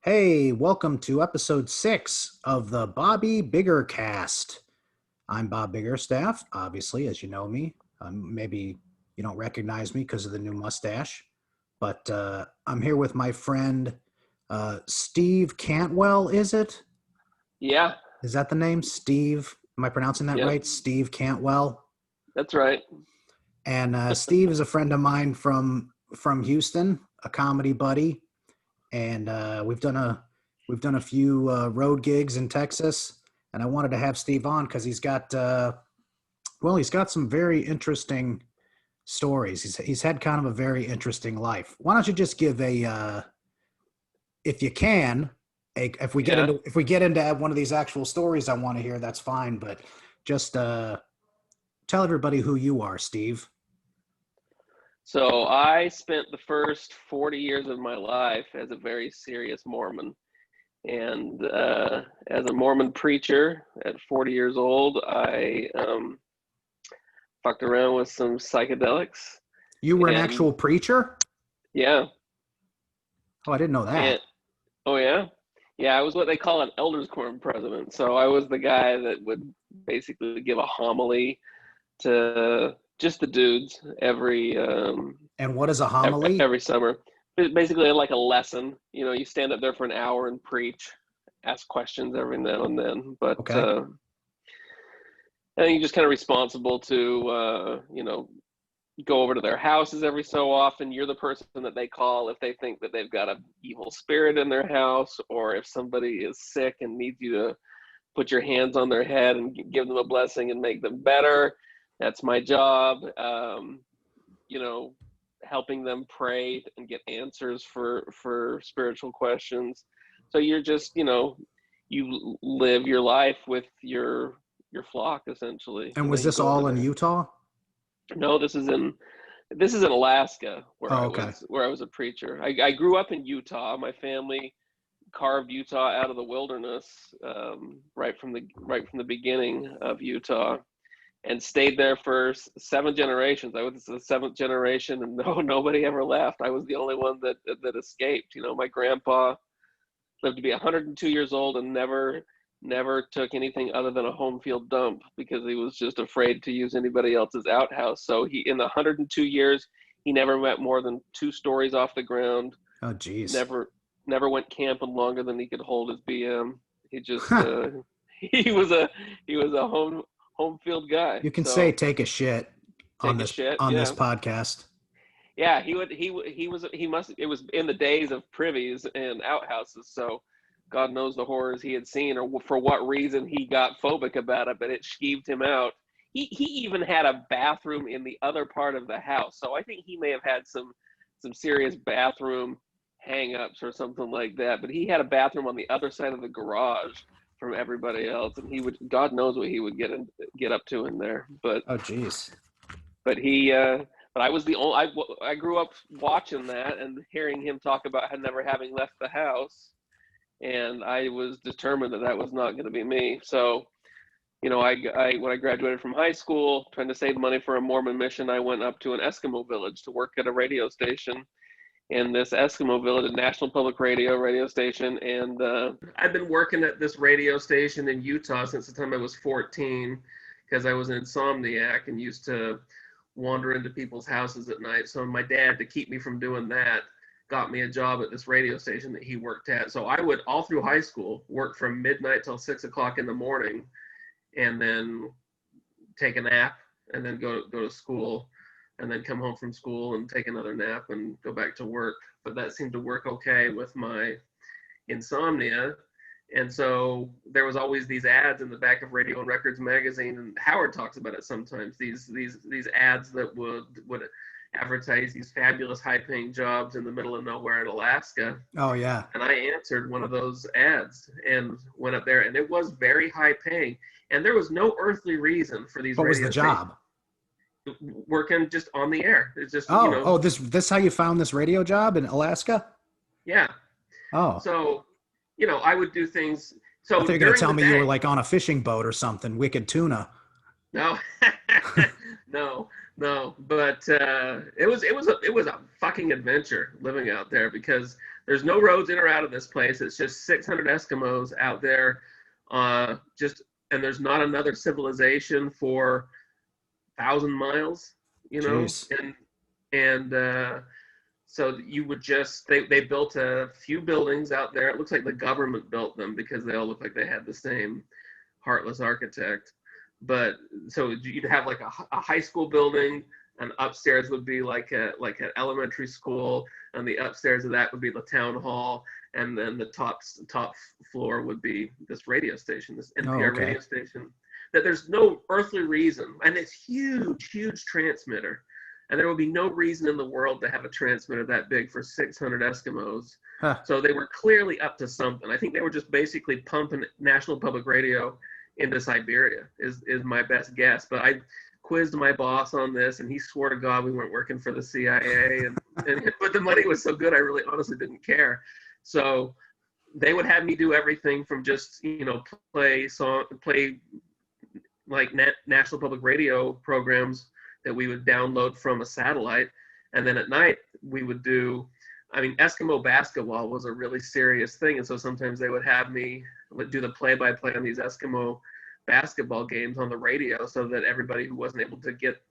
Hey, welcome to episode 6 of the BobbyBiggerCast. I'm Bob Biggerstaff, obviously, as you know me. Maybe you don't recognize me because of the new mustache, but I'm here with my friend Steve Cantwell, is it? Yeah, Is that the name? Steve? Am I pronouncing that yep, right? Steve Cantwell. that's right. And Steve is a friend of mine from Houston, a comedy buddy, and we've done a few road gigs in Texas, and I wanted to have Steve on because he's got some very interesting stories. He's had kind of a very interesting life. Why don't you just give if you can, Yeah. if we get into one of these actual stories I want to hear, that's fine, but just tell everybody who you are, Steve. So I spent the first 40 years of my life as a very serious Mormon. And as a Mormon preacher at 40 years old, I fucked around with some psychedelics. You were an And actual preacher? yeah, Oh, I didn't know and that. oh, yeah. Yeah, I was what they call an elders quorum president. So I was the guy that would basically give a homily to just the dudes And what is a homily? every summer. Basically, like a lesson. You stand up there for an hour and preach, ask questions every now and then. But Okay. I think you're just kind of responsible to, go over to their houses every so often. You're the person that they call if they think that they've got an evil spirit in their house, or if somebody is sick and needs you to put your hands on their head and give them a blessing and make them better. That's my job. You know, Helping them pray and get answers for spiritual questions. So you're just, you live your life with your flock essentially. And was You this go over all in there. Utah? No, this is in Alaska where Oh, I okay. was where I was a preacher. I grew up in Utah. My family carved Utah out of the wilderness, right from the beginning of Utah, and stayed there for 7 generations. I was the seventh generation, and nobody ever left. I was the only one that escaped. My grandpa lived to be 102 years old and never took anything other than a home field dump because he was just afraid to use anybody else's outhouse. So he, in the 102 years, he never went more than 2 stories off the ground. Oh, geez. Never went camping longer than he could hold his BM. He just he was a home field guy. You can say So take a shit take a shit, on this yeah. podcast. Yeah, he must it was in the days of privies and outhouses, so God knows the horrors he had seen or for what reason he got phobic about it, but it skeeved him out. He even had a bathroom in the other part of the house, so I think he may have had some serious bathroom hang-ups or something like that. But he had a bathroom on the other side of the garage from everybody else, and he would, God knows what he would get up to in there. But Oh, geez. but he but I was the only I grew up watching that and hearing him talk about never having left the house, and I was determined that was not going to be me. So I when I graduated from high school, trying to save money for a Mormon mission, I went up to an Eskimo village to work at a radio station in this Eskimo village, a national public radio station. And I've been working at this radio station in Utah since the time I was 14 because I was an insomniac and used to wander into people's houses at night. So my dad, to keep me from doing that, got me a job at this radio station that he worked at. So I would, all through high school, work from midnight till 6 o'clock in the morning, and then take a nap, and then go to school, and then come home from school and take another nap and go back to work. But that seemed to work okay with my insomnia. And so there was always these ads in the back of Radio and Records magazine, and Howard talks about it sometimes. These ads that would advertise these fabulous high-paying jobs in the middle of nowhere in Alaska. Oh, yeah. And I answered one of those ads and went up there, and it was very high-paying. And there was no earthly reason for these What was the radio stations job? working just on the air. It's just This how you found this radio job in Alaska? yeah. Oh, So I would do things. I So thought you were gonna during tell the me you were day, like on a fishing boat or something. Wicked tuna. no, No, no, but it was a fucking adventure living out there because there's no roads in or out of this place. It's just 600 Eskimos out there, just and there's not another civilization for 1,000 miles, Jeez. and so you would just they built a few buildings out there. It looks like the government built them because they all look like they had the same heartless architect. But so you'd have like a high school building, and upstairs would be like an elementary school, and the upstairs of that would be the town hall, and then the top floor would be this radio station, this NPR radio station. That there's no earthly reason, and it's huge transmitter, and there would be no reason in the world to have a transmitter that big for 600 Eskimos. Huh. So they were clearly up to something. I think they were just basically pumping National Public Radio into Siberia is my best guess. But I quizzed my boss on this, and he swore to God we weren't working for the CIA. But the money was so good, I really honestly didn't care. So they would have me do everything from just play like National Public Radio programs that we would download from a satellite, and then at night we would do. I mean, Eskimo basketball was a really serious thing, and so sometimes they would have me do the play-by-play on these Eskimo basketball games on the radio so that everybody who wasn't able to get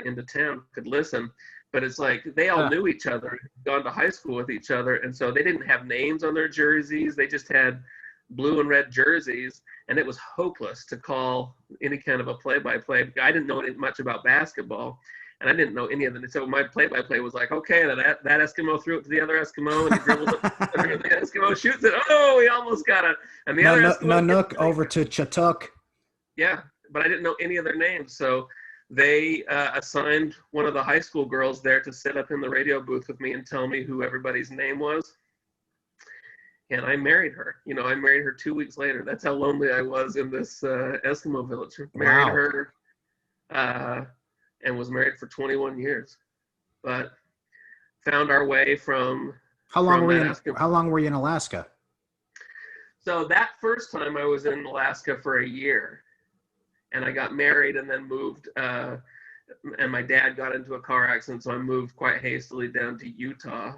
into town could listen. But it's like they all knew each other, gone to high school with each other, and so they didn't have names on their jerseys. They just had blue and red jerseys, and it was hopeless to call any kind of a play-by-play. I didn't know much about basketball, and I didn't know any of them. So my play-by-play was like, okay, that Eskimo threw it to the other Eskimo, and he dribbles it, and the Eskimo shoots it. Oh, he almost got it. And the other Eskimo Nanook over to Chatuk. Yeah, but I didn't know any of their names. So they assigned one of the high school girls there to sit up in the radio booth with me and tell me who everybody's name was. And I married her. I married her 2 weeks later. That's how lonely I was in this Eskimo village. Married her and was married for 21 years. But found our way from How long were you in Alaska? So that first time I was in Alaska for a year. And I got married and then moved. And my dad got into a car accident, so I moved quite hastily down to Utah.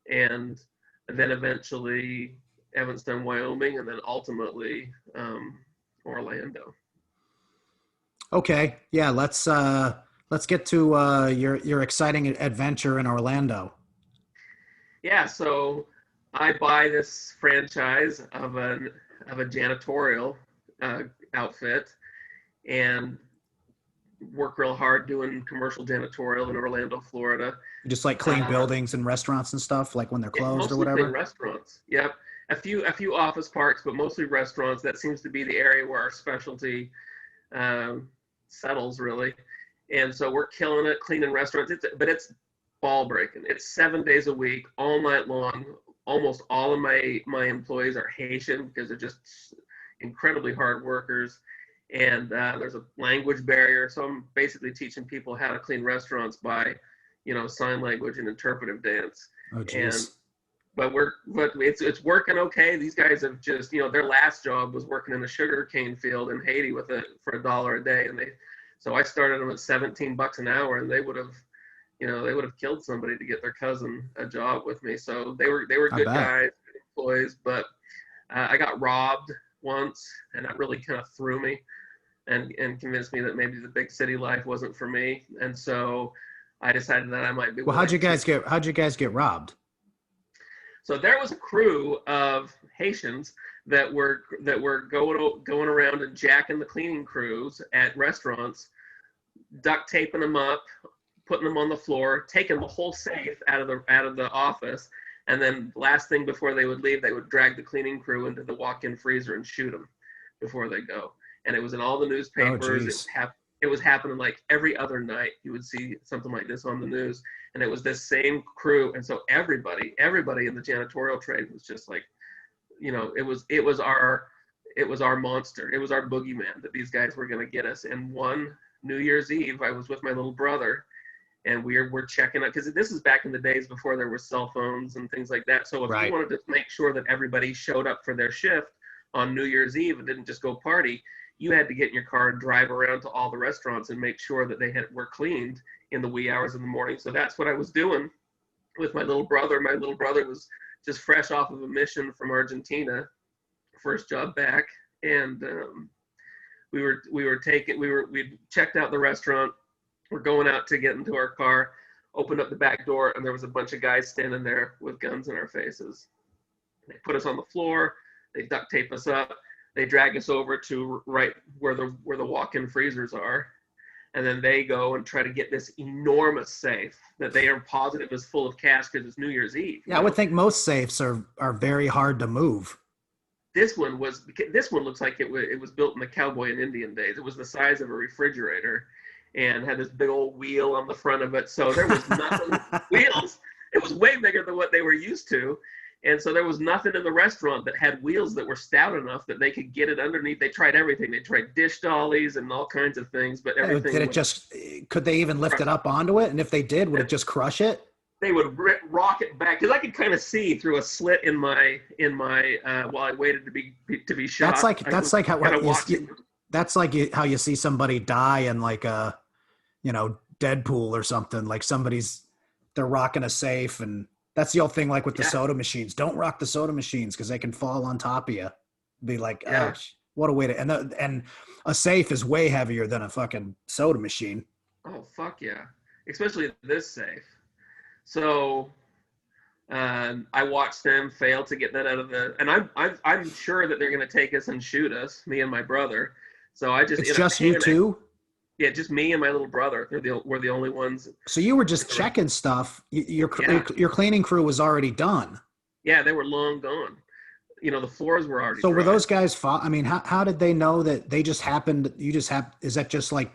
And then eventually Evanston, Wyoming, and then ultimately Orlando. Okay, yeah, let's get to your exciting adventure in Orlando. Yeah, so I buy this franchise of a janitorial outfit and work real hard doing commercial janitorial in Orlando, Florida. You just like clean buildings and restaurants and stuff, like when they're closed or whatever? Mostly restaurants, yep. A few office parks, but mostly restaurants. That seems to be the area where our specialty settles, really. And so we're killing it, cleaning restaurants. But it's ball breaking. It's 7 days a week, all night long. Almost all of my employees are Haitian because they're just incredibly hard workers. And there's a language barrier. So I'm basically teaching people how to clean restaurants by, sign language and interpretive dance. Oh, geez. But it's working okay. These guys have just, their last job was working in a sugar cane field in Haiti for $1 a day. So I started them at $17 an hour, and they would have killed somebody to get their cousin a job with me. So they were good guys, good employees. But I got robbed once, and that really kind of threw me and convinced me that maybe the big city life wasn't for me. And so I decided that I might be. Well, how'd you guys get robbed? So there was a crew of Haitians that were going around and jacking the cleaning crews at restaurants, duct taping them up, putting them on the floor, taking the whole safe out of the office, and then last thing before they would leave, they would drag the cleaning crew into the walk-in freezer and shoot them before they go. And it was in all the newspapers. It was happening like every other night. You would see something like this on the news, and it was this same crew. And so everybody in the janitorial trade was just like, it was our monster. It was our boogeyman that these guys were going to get us. And one New Year's Eve, I was with my little brother, and we're checking out, because this is back in the days before there were cell phones and things like that. So if you wanted to make sure that everybody showed up for their shift on New Year's Eve and didn't just go party, you had to get in your car and drive around to all the restaurants and make sure that they were cleaned in the wee hours of the morning. So that's what I was doing with my little brother. My little brother was just fresh off of a mission from Argentina, first job back, and we checked out the restaurant. We're going out to get into our car, opened up the back door, and there was a bunch of guys standing there with guns in our faces. They put us on the floor. They duct tape us up. They drag us over to right where the walk-in freezers are. And then they go and try to get this enormous safe that they are positive is full of cash because it's New Year's Eve. Yeah, I would think most safes are very hard to move. This one looks like it was built in the cowboy and Indian days. It was the size of a refrigerator and had this big old wheel on the front of it. So there was nothing wheels. It was way bigger than what they were used to. And so there was nothing in the restaurant that had wheels that were stout enough that they could get it underneath. They tried everything. They tried dish dollies and all kinds of things, but everything. Could they even lift it up onto it? And if they did, would it just crush it? They would rock it back, because I could kind of see through a slit in my while I waited to be shot. That's like how you see somebody die in like a, Deadpool or something. Like they're rocking a safe, and that's the old thing, like with the soda machines. Don't rock the soda machines because they can fall on top of you. Be like, ouch, what a way to. And a safe is way heavier than a fucking soda machine. Oh fuck yeah, especially this safe. So I watched them fail to get that out of the. And I'm sure that they're going to take us and shoot us, me and my brother. So it's just you two. Yeah, just me and my little brother. We're the only ones. So you were just checking stuff. Your cleaning crew was already done. Yeah, they were long gone. The floors were already. So dry. Were those guys? I mean, how did they know that they just happened? Is that just like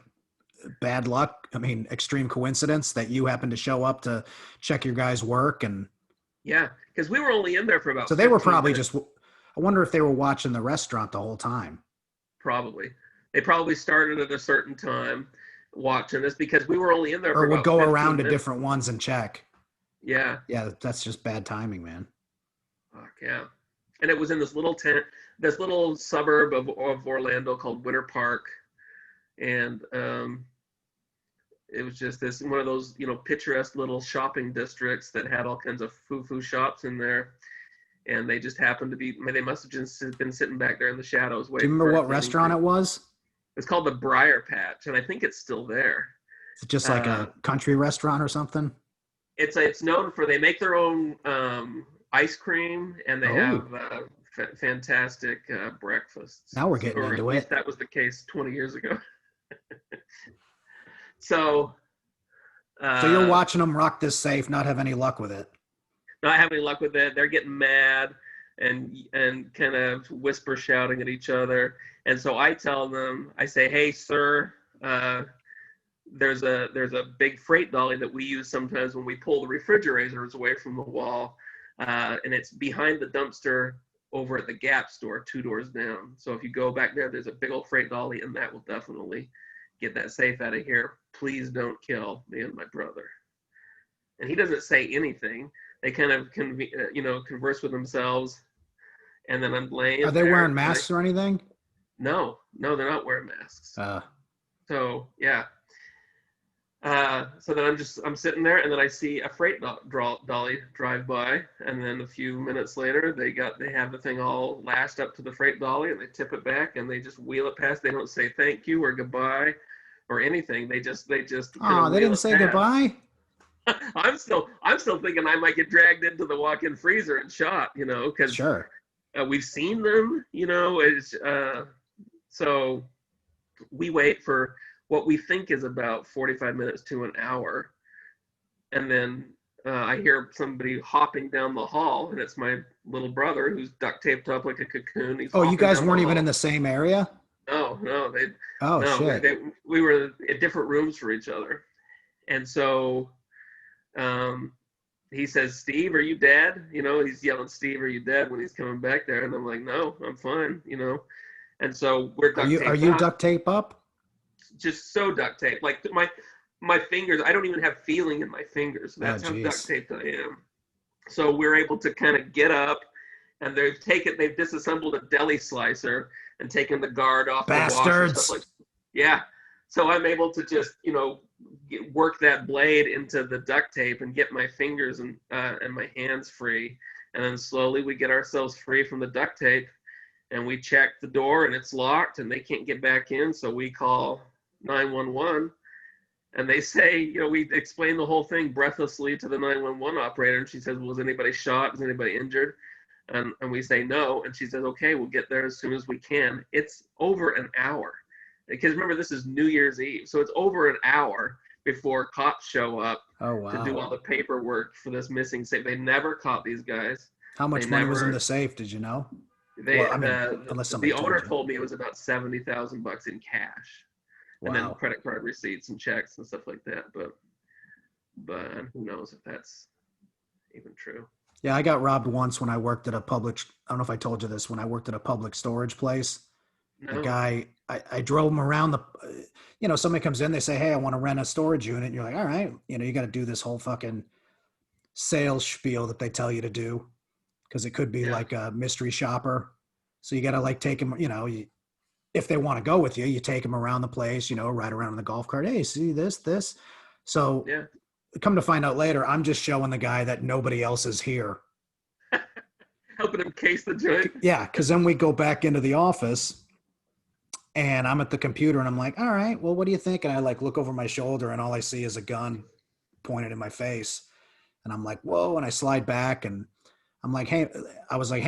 bad luck? I mean, extreme coincidence that you happened to show up to check your guys' work and. Yeah, because we were only in there for about. So they were probably minutes. I wonder if they were watching the restaurant the whole time. Probably. They probably started at a certain time watching this because we were only in there for or about would go around minutes. to different ones and check. Yeah. Yeah, that's just bad timing, man. Fuck yeah. And it was in this little suburb of Orlando called Winter Park. And it was just one of those, picturesque little shopping districts that had all kinds of foo-foo shops in there. And they just happened to be, they must have just been sitting back there in the shadows waiting. Do you remember what restaurant it was? It's called the Briar Patch, and I think it's still there. Is it just like a country restaurant or something? It's known for, they make their own ice cream, and they have fantastic breakfasts. Now we're getting into it. At least that was the case 20 years ago. So you're watching them rock this safe, not have any luck with it. Not having any luck with it. They're getting mad and kind of whisper shouting at each other. And so I tell them, I say, hey, sir, there's a big freight dolly that we use sometimes when we pull the refrigerators away from the wall. And it's behind the dumpster over at the Gap store, 2 doors down. So if you go back there, there's a big old freight dolly, and that will definitely get that safe out of here. Please don't kill me and my brother. And he doesn't say anything. They kind of converse with themselves, and then I'm laying. Are they wearing masks or anything? No, they're not wearing masks. So yeah. So then I'm sitting there, and then I see a freight dolly drive by, and then a few minutes later, they have the thing all lashed up to the freight dolly, and they tip it back, and they just wheel it past. They don't say thank you or goodbye or anything. They just. Oh, they didn't say goodbye. I'm still thinking I might get dragged into the walk-in freezer and shot, because sure. We've seen them, so we wait for what we think is about 45 minutes to an hour. And then I hear somebody hopping down the hall, and it's my little brother who's duct taped up like a cocoon. You guys weren't even in the same area? No. Shit. We were in different rooms for each other. And so he says, Steve, are you dead? He's yelling, Steve, are you dead? When he's coming back there. And I'm like, no, I'm fine, And so we're duct taped up. Are you duct tape up? Just so duct taped. Like my fingers, I don't even have feeling in my fingers. That's how duct taped I am. So we're able to kind of get up and they've disassembled a deli slicer and taken the guard off the washer, stuff Bastards. like that. Yeah. So I'm able to just, work that blade into the duct tape and get my fingers and my hands free. And then slowly we get ourselves free from the duct tape, and we check the door and it's locked and they can't get back in. So we call 911, and they say, we explain the whole thing breathlessly to the 911 operator. And she says, was anybody shot? Was anybody injured? And we say no. And she says, okay, we'll get there as soon as we can. It's over an hour. Because remember, this is New Year's Eve. So it's over an hour before cops show up to do all the paperwork for this missing safe. They never caught these guys. How much money was in the safe? Did you know? The owner told me it was about $70,000 in cash. Wow. And then credit card receipts and checks and stuff like that. But who knows if that's even true. Yeah, I got robbed once when I worked at a public, I don't know if I told you this, when I worked at a public storage place. No. The guy, I drove him around somebody comes in, they say, hey, I want to rent a storage unit. And you're like, all right, you got to do this whole fucking sales spiel that they tell you to do. Cause it could be like a mystery shopper. So you got to take them, if they want to go with you, you take them around the place, ride around in the golf cart. Hey, see this. So come to find out later, I'm just showing the guy that nobody else is here. Helping him case the joint. Yeah. Cause then we go back into the office and I'm at the computer and I'm like, all right, well, what do you think? And I look over my shoulder and all I see is a gun pointed in my face. And I'm like, whoa. And I slide back and I'm like, hey,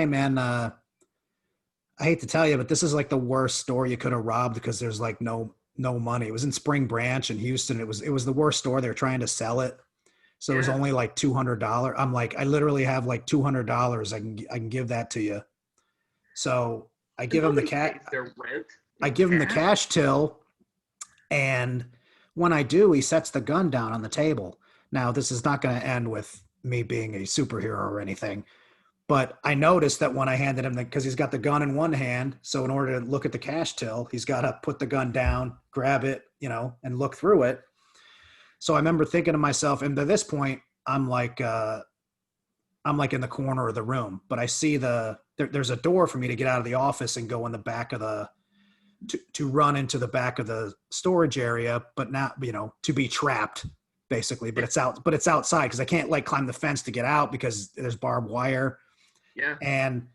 man, I hate to tell you, but this is the worst store you could have robbed because there's no money. It was in Spring Branch in Houston. It was the worst store. They were trying to sell it. So it was only $200. I'm like, I literally have $200. I can give that to you. So I give him the cash. I give him the cash till, and when I do, he sets the gun down on the table. Now, this is not going to end with me being a superhero or anything, but I noticed that when I handed him because he's got the gun in one hand, so in order to look at the cash till, he's got to put the gun down, grab it, and look through it. So I remember thinking to myself, and by this point, I'm in the corner of the room, but I see there's a door for me to get out of the office and go in the back of to run into the back of the storage area, but not, to be trapped basically, but it's outside because I can't climb the fence to get out because there's barbed wire. Yeah. And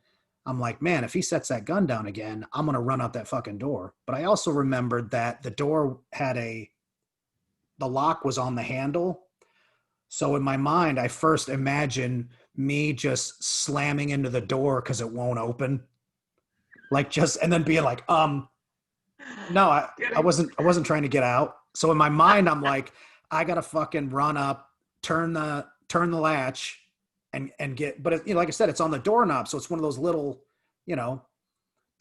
I'm like, man, if he sets that gun down again, I'm going to run out that fucking door. But I also remembered that the door had the lock was on the handle. So in my mind, I first imagined me just slamming into the door because it won't open. And then being like, no, I wasn't trying to get out. So in my mind, I'm like, I got to fucking run up, turn the latch and get, but like I said, it's on the doorknob. So it's one of those little, the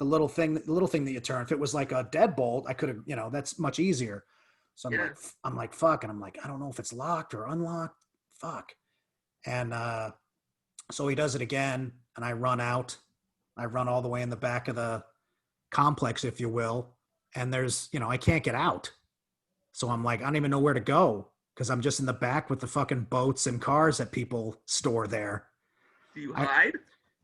little thing that you turn. If it was like a deadbolt, I could have, that's much easier. So I'm like, fuck. And I'm like, I don't know if it's locked or unlocked. Fuck. And so he does it again. And I run out. I run all the way in the back of the complex, if you will. And there's, I can't get out. So I'm like, I don't even know where to go because I'm just in the back with the fucking boats and cars that people store there. Do you hide?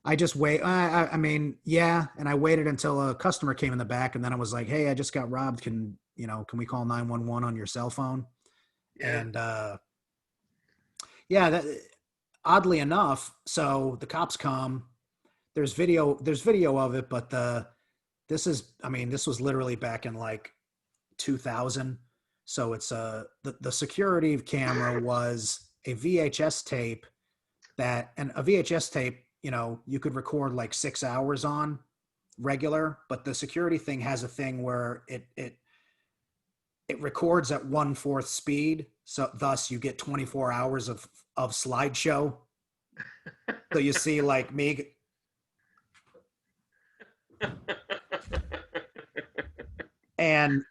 I just wait. I mean, yeah. And I waited until a customer came in the back and then I was like, hey, I just got robbed. Can we call 911 on your cell phone? Yeah. And oddly enough, so the cops come, there's video of it, but this was literally back in 2000. So it's the security camera was a VHS tape and a VHS tape, you could record 6 hours on regular, but the security thing has a thing where it records at 1/4 speed. So thus you get 24 hours of slideshow. So you see me. And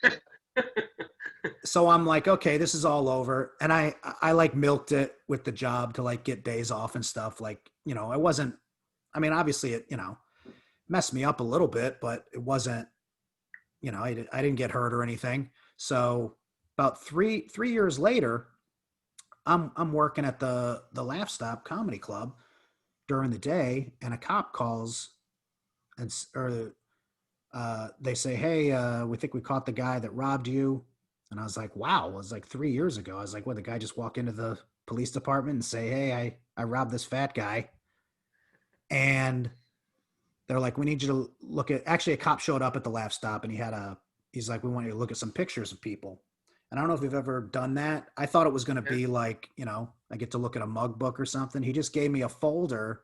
so I'm like, okay, this is all over. And I milked it with the job to get days off and stuff. I wasn't, obviously it, messed me up a little bit, but it wasn't, I didn't get hurt or anything. So about three years later, I'm working at the Laugh Stop Comedy Club during the day, and a cop calls and they say, "Hey, we think we caught the guy that robbed you." And I was like, "Wow!" It was like 3 years ago. I was like, "What? The guy just walk into the police department and say, 'Hey, I robbed this fat guy,'" and they're like, "We need you to look at." Actually, a cop showed up at the laugh stop, and he's like, "We want you to look at some pictures of people." And I don't know if you've ever done that. I thought it was going to be like, I get to look at a mug book or something. He just gave me a folder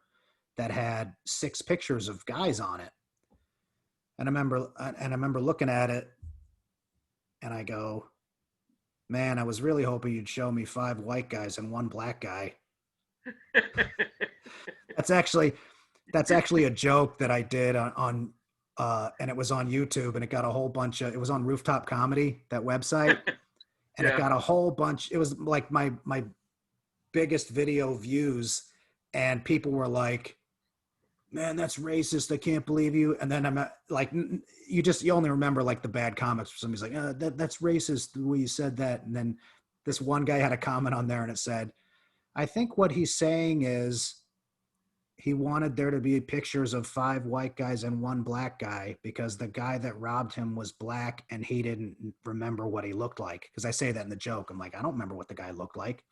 that had 6 pictures of guys on it. And I remember looking at it and I go, "Man, I was really hoping you'd show me 5 white guys and 1 black guy." That's actually a joke that I did on and it was on YouTube, and it got a whole bunch of, it was on Rooftop Comedy, that website. And it got a whole bunch. It was like my biggest video views, and people were like, "Man, that's racist. I can't believe you." And then I'm like, you only remember like the bad comments. Somebody's like, "That's racist the way you said that." And then this one guy had a comment on there, and it said, "I think what he's saying is he wanted there to be pictures of 5 white guys and 1 black guy because the guy that robbed him was black and he didn't remember what he looked like." Because I say that in the joke. I'm like, I don't remember what the guy looked like.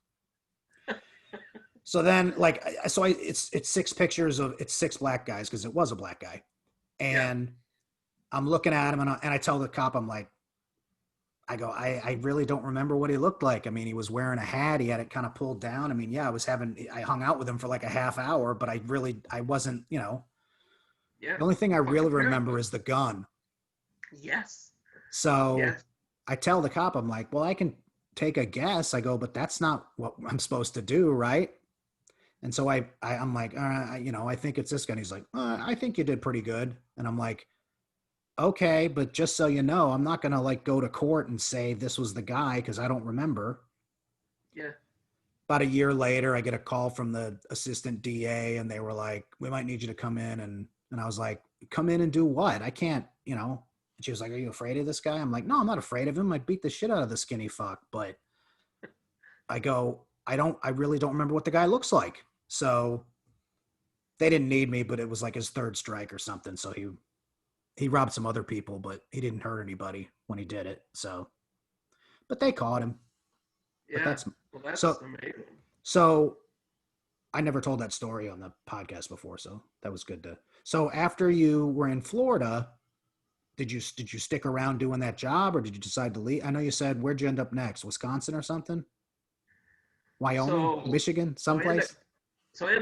So then, like, it's 6 pictures of, it's 6 black guys because it was a black guy. And I'm looking at him, and I tell the cop, I'm like, I really don't remember what he looked like. I mean, he was wearing a hat. He had it kind of pulled down. I mean, yeah, I hung out with him for like a half hour, but I wasn't, the only thing I really remember is the gun. Yes. So I tell the cop, I'm like, "Well, I can take a guess." I go, "But that's not what I'm supposed to do, right?" And so I'm like, "I think it's this guy." And he's like, "I think you did pretty good." And I'm like, "Okay, but just so you know, I'm not going to like go to court and say this was the guy because I don't remember." Yeah. About a year later, I get a call from the assistant DA, and they were like, "We might need you to come in." And I was like, "Come in and do what? I can't, And she was like, "Are you afraid of this guy?" I'm like, "No, I'm not afraid of him. I'd beat the shit out of the skinny fuck." But I go, I really don't remember what the guy looks like. So they didn't need me, but it was like his 3rd strike or something. So he robbed some other people, but he didn't hurt anybody when he did it. So, but they caught him. Yeah. But that's so amazing. So I never told that story on the podcast before, so that was good to. So after you were in Florida, did you stick around doing that job, or did you decide to leave? I know you said, where'd you end up next? Wisconsin or something? Wyoming, Michigan, someplace? So I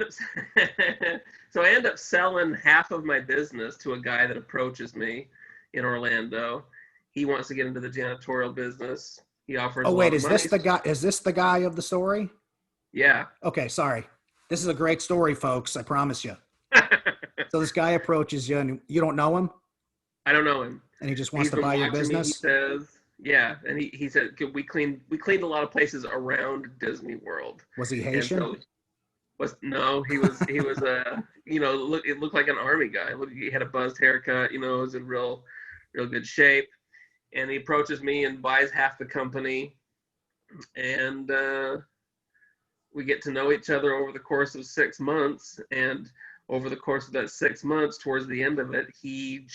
end up selling half of my business to a guy that approaches me in Orlando. He wants to get into the janitorial business. He offers. Oh wait, is this the guy? Is this the guy of the story? Yeah. Okay, sorry. This is a great story, folks. I promise you. So this guy approaches you, and you don't know him? I don't know him. And he just wants to buy your business? He says, yeah. And he said, we cleaned a lot of places around Disney World. Was he Haitian? No, he was it looked like an army guy. He had a buzzed haircut, was in real good shape. And he approaches me and buys half the company. And we get to know each other over the course of 6 months. And over the course of that 6 months, towards the end of it, he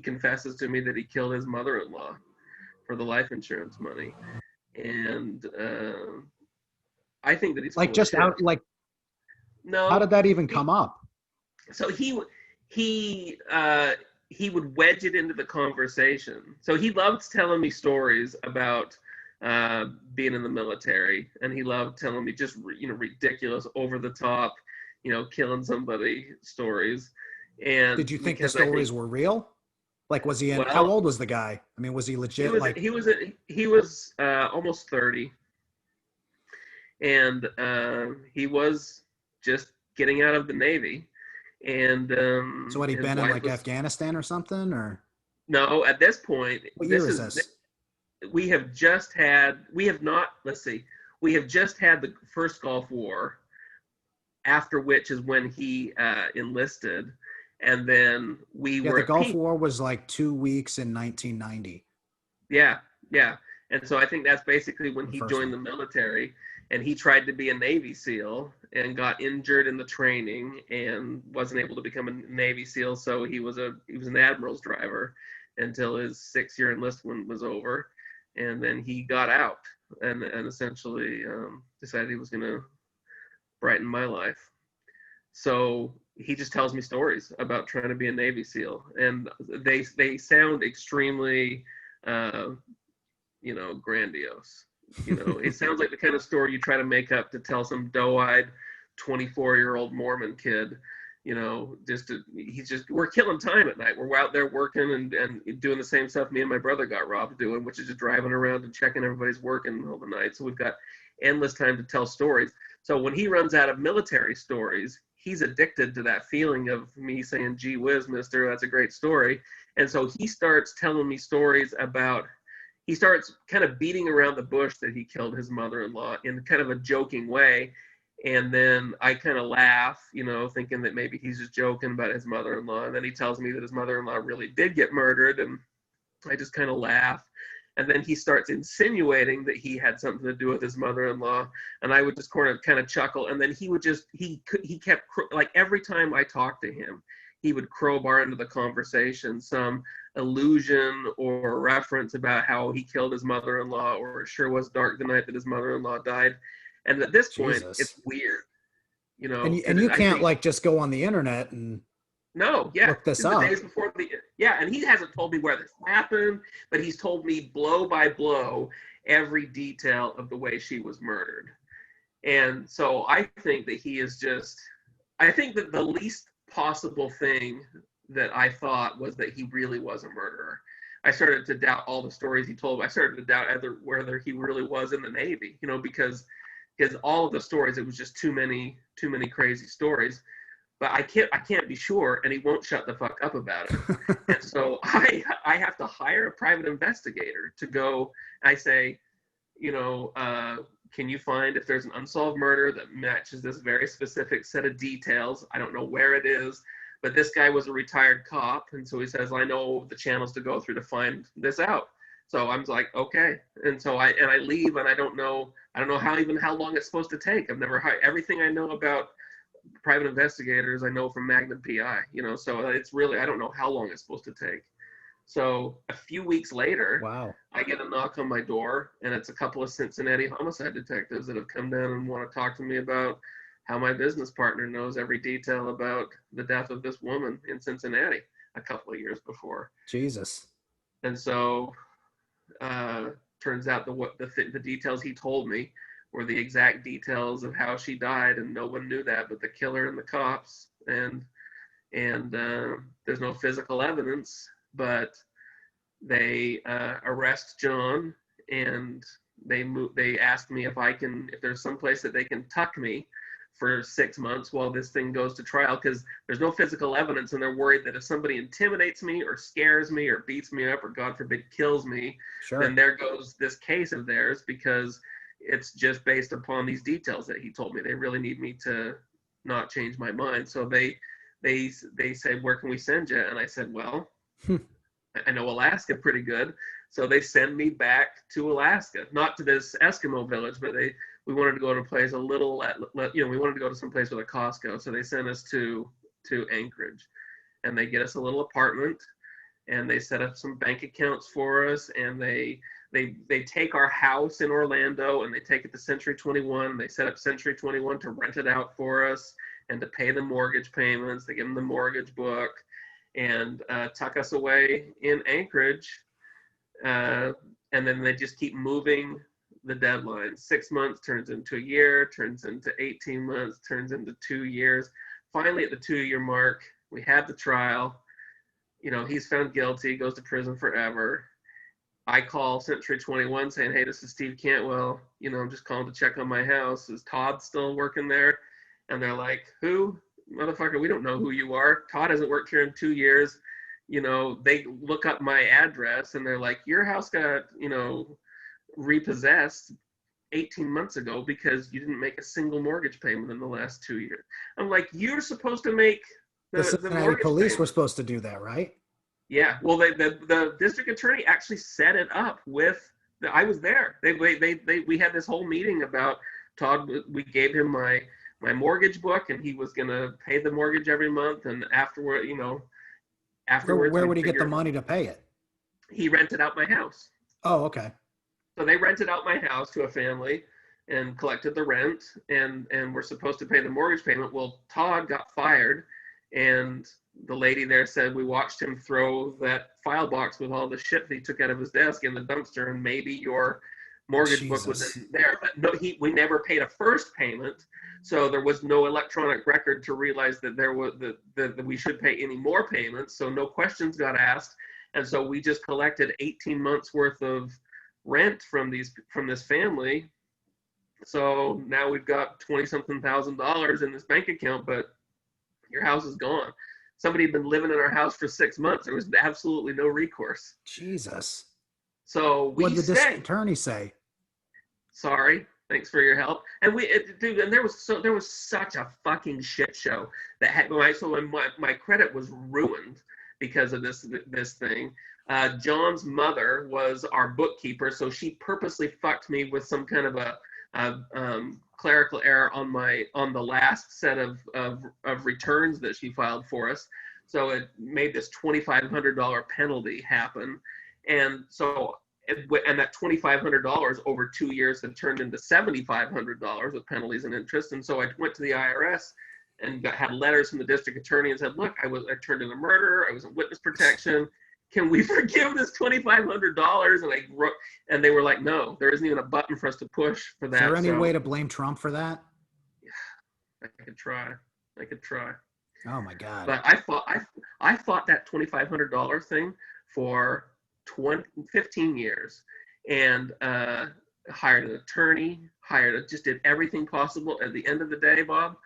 confesses to me that he killed his mother-in-law for the life insurance money. And I think that he's like just out like. No. How did that even come up? So he would wedge it into the conversation. So he loved telling me stories about being in the military, and he loved telling me just ridiculous, over the top, killing somebody stories. And did you think the stories were real? Like, was he in? How old was the guy? I mean, was he legit? He was almost 30, and he was just getting out of the Navy. And so had he been in like Afghanistan or something, or? No, at this point. What year is this? We have just had the first Gulf War, after which is when he enlisted. And then we were. The Gulf War was like 2 weeks in 1990. Yeah. And so I think that's basically when The he first joined one. the military, and he tried to be a Navy SEAL and got injured in the training and wasn't able to become a Navy SEAL. So he was an admiral's driver until his 6-year enlistment was over. And then he got out and essentially decided he was going to brighten my life. So he just tells me stories about trying to be a Navy SEAL, and they sound extremely, grandiose. It sounds like the kind of story you try to make up to tell some doe-eyed 24-year-old Mormon kid. We're killing time at night. We're out there working and doing the same stuff me and my brother got robbed doing, which is just driving around and checking everybody's work in the middle of the night. So we've got endless time to tell stories. So when he runs out of military stories, he's addicted to that feeling of me saying, gee whiz, mister, that's a great story. And so he starts telling me stories about, he starts kind of beating around the bush that he killed his mother-in-law in kind of a joking way. And then I kind of laugh, thinking that maybe he's just joking about his mother-in-law. And then he tells me that his mother-in-law really did get murdered. And I just kind of laugh. And then he starts insinuating that he had something to do with his mother-in-law. And I would just kind of chuckle. And then he would just, he kept, like every time I talked to him, he would crowbar into the conversation some allusion or reference about how he killed his mother-in-law, or it sure was dark the night that his mother-in-law died. And at this point, Jesus. it's weird, And you can't like just go on the internet and look this up. The days before and he hasn't told me where this happened, but he's told me blow by blow every detail of the way she was murdered. And so I think that I think that the least possible thing that I thought was that he really was a murderer. I started to doubt all the stories he told. I started to doubt whether he really was in the Navy, because all of the stories, it was just too many crazy stories. But I can't be sure, and he won't shut the fuck up about it. And so I have to hire a private investigator to go. I say, can you find if there's an unsolved murder that matches this very specific set of details? I don't know where it is, but this guy was a retired cop, and so he says, I know the channels to go through to find this out. So I'm like, okay. And so I leave, and I don't know how long it's supposed to take. I've never hired. Everything I know about private investigators I know from Magnum PI, so it's really, I don't know how long it's supposed to take. So a few weeks later, wow, I get a knock on my door, and it's a couple of Cincinnati homicide detectives that have come down and want to talk to me about how my business partner knows every detail about the death of this woman in Cincinnati a couple of years before. Jesus. And so turns out the details he told me were the exact details of how she died, and no one knew that but the killer and the cops. And there's no physical evidence, but they arrest John, and they asked me if there's some place that they can tuck me for 6 months while this thing goes to trial, because there's no physical evidence, and they're worried that if somebody intimidates me or scares me or beats me up or God forbid kills me, then there goes this case of theirs, because it's just based upon these details that he told me. They really need me to not change my mind. So they said, where can we send you? And I said, well, I know Alaska pretty good. So they send me back to Alaska, not to this Eskimo village, but we wanted to go to a place we wanted to go to some place with a Costco. So they sent us to Anchorage, and they get us a little apartment, and they set up some bank accounts for us, and they take our house in Orlando and they take it to Century 21. They set up Century 21 to rent it out for us and to pay the mortgage payments. They give them the mortgage book and tuck us away in Anchorage. And then they just keep moving the deadline. 6 months turns into a year, turns into 18 months, turns into 2 years. Finally, at the 2-year mark, we had the trial. He's found guilty, goes to prison forever. I call Century 21 saying, hey, this is Steve Cantwell. I'm just calling to check on my house. Is Todd still working there? And they're like, who? Motherfucker, we don't know who you are. Todd hasn't worked here in 2 years. They look up my address, and they're like, your house got, repossessed 18 months ago because you didn't make a single mortgage payment in the last 2 years. I'm like, you're supposed to make the Cincinnati police were supposed to do that, right? Yeah, well, the district attorney actually set it up with I was there. We had this whole meeting about Todd. We gave him my mortgage book, and he was gonna pay the mortgage every month. And afterwards, Where would he get the money to pay it? He rented out my house. Oh, okay. So they rented out my house to a family and collected the rent, and were supposed to pay the mortgage payment. Well, Todd got fired, and the lady there said we watched him throw that file box with all the shit that he took out of his desk in the dumpster, and maybe your mortgage book was in there. But no, we never paid a first payment, so there was no electronic record to realize that there was that we should pay any more payments. So no questions got asked, and so we just collected 18 months worth of rent from this family. So now we've got $20-something thousand in this bank account, but your house is gone. Somebody had been living in our house for 6 months. There was absolutely no recourse. Jesus. So what did this attorney say? Sorry, thanks for your help. And there was such a fucking shit show that my credit was ruined because of this thing. John's mother was our bookkeeper, so she purposely fucked me with some kind of a clerical error on the last set of returns that she filed for us. So it made this $2,500 penalty happen, and that $2,500 over 2 years had turned into $7,500 with penalties and interest. And so I went to the IRS and had letters from the district attorney and said, look, I turned in a murder, I was in witness protection. Can we forgive this $2,500? And they were like, no, there isn't even a button for us to push for that. Is there any way to blame Trump for that? I could try. Oh my God. But I fought that $2,500 thing for 15 years, and hired an attorney, just did everything possible. At the end of the day, Bob,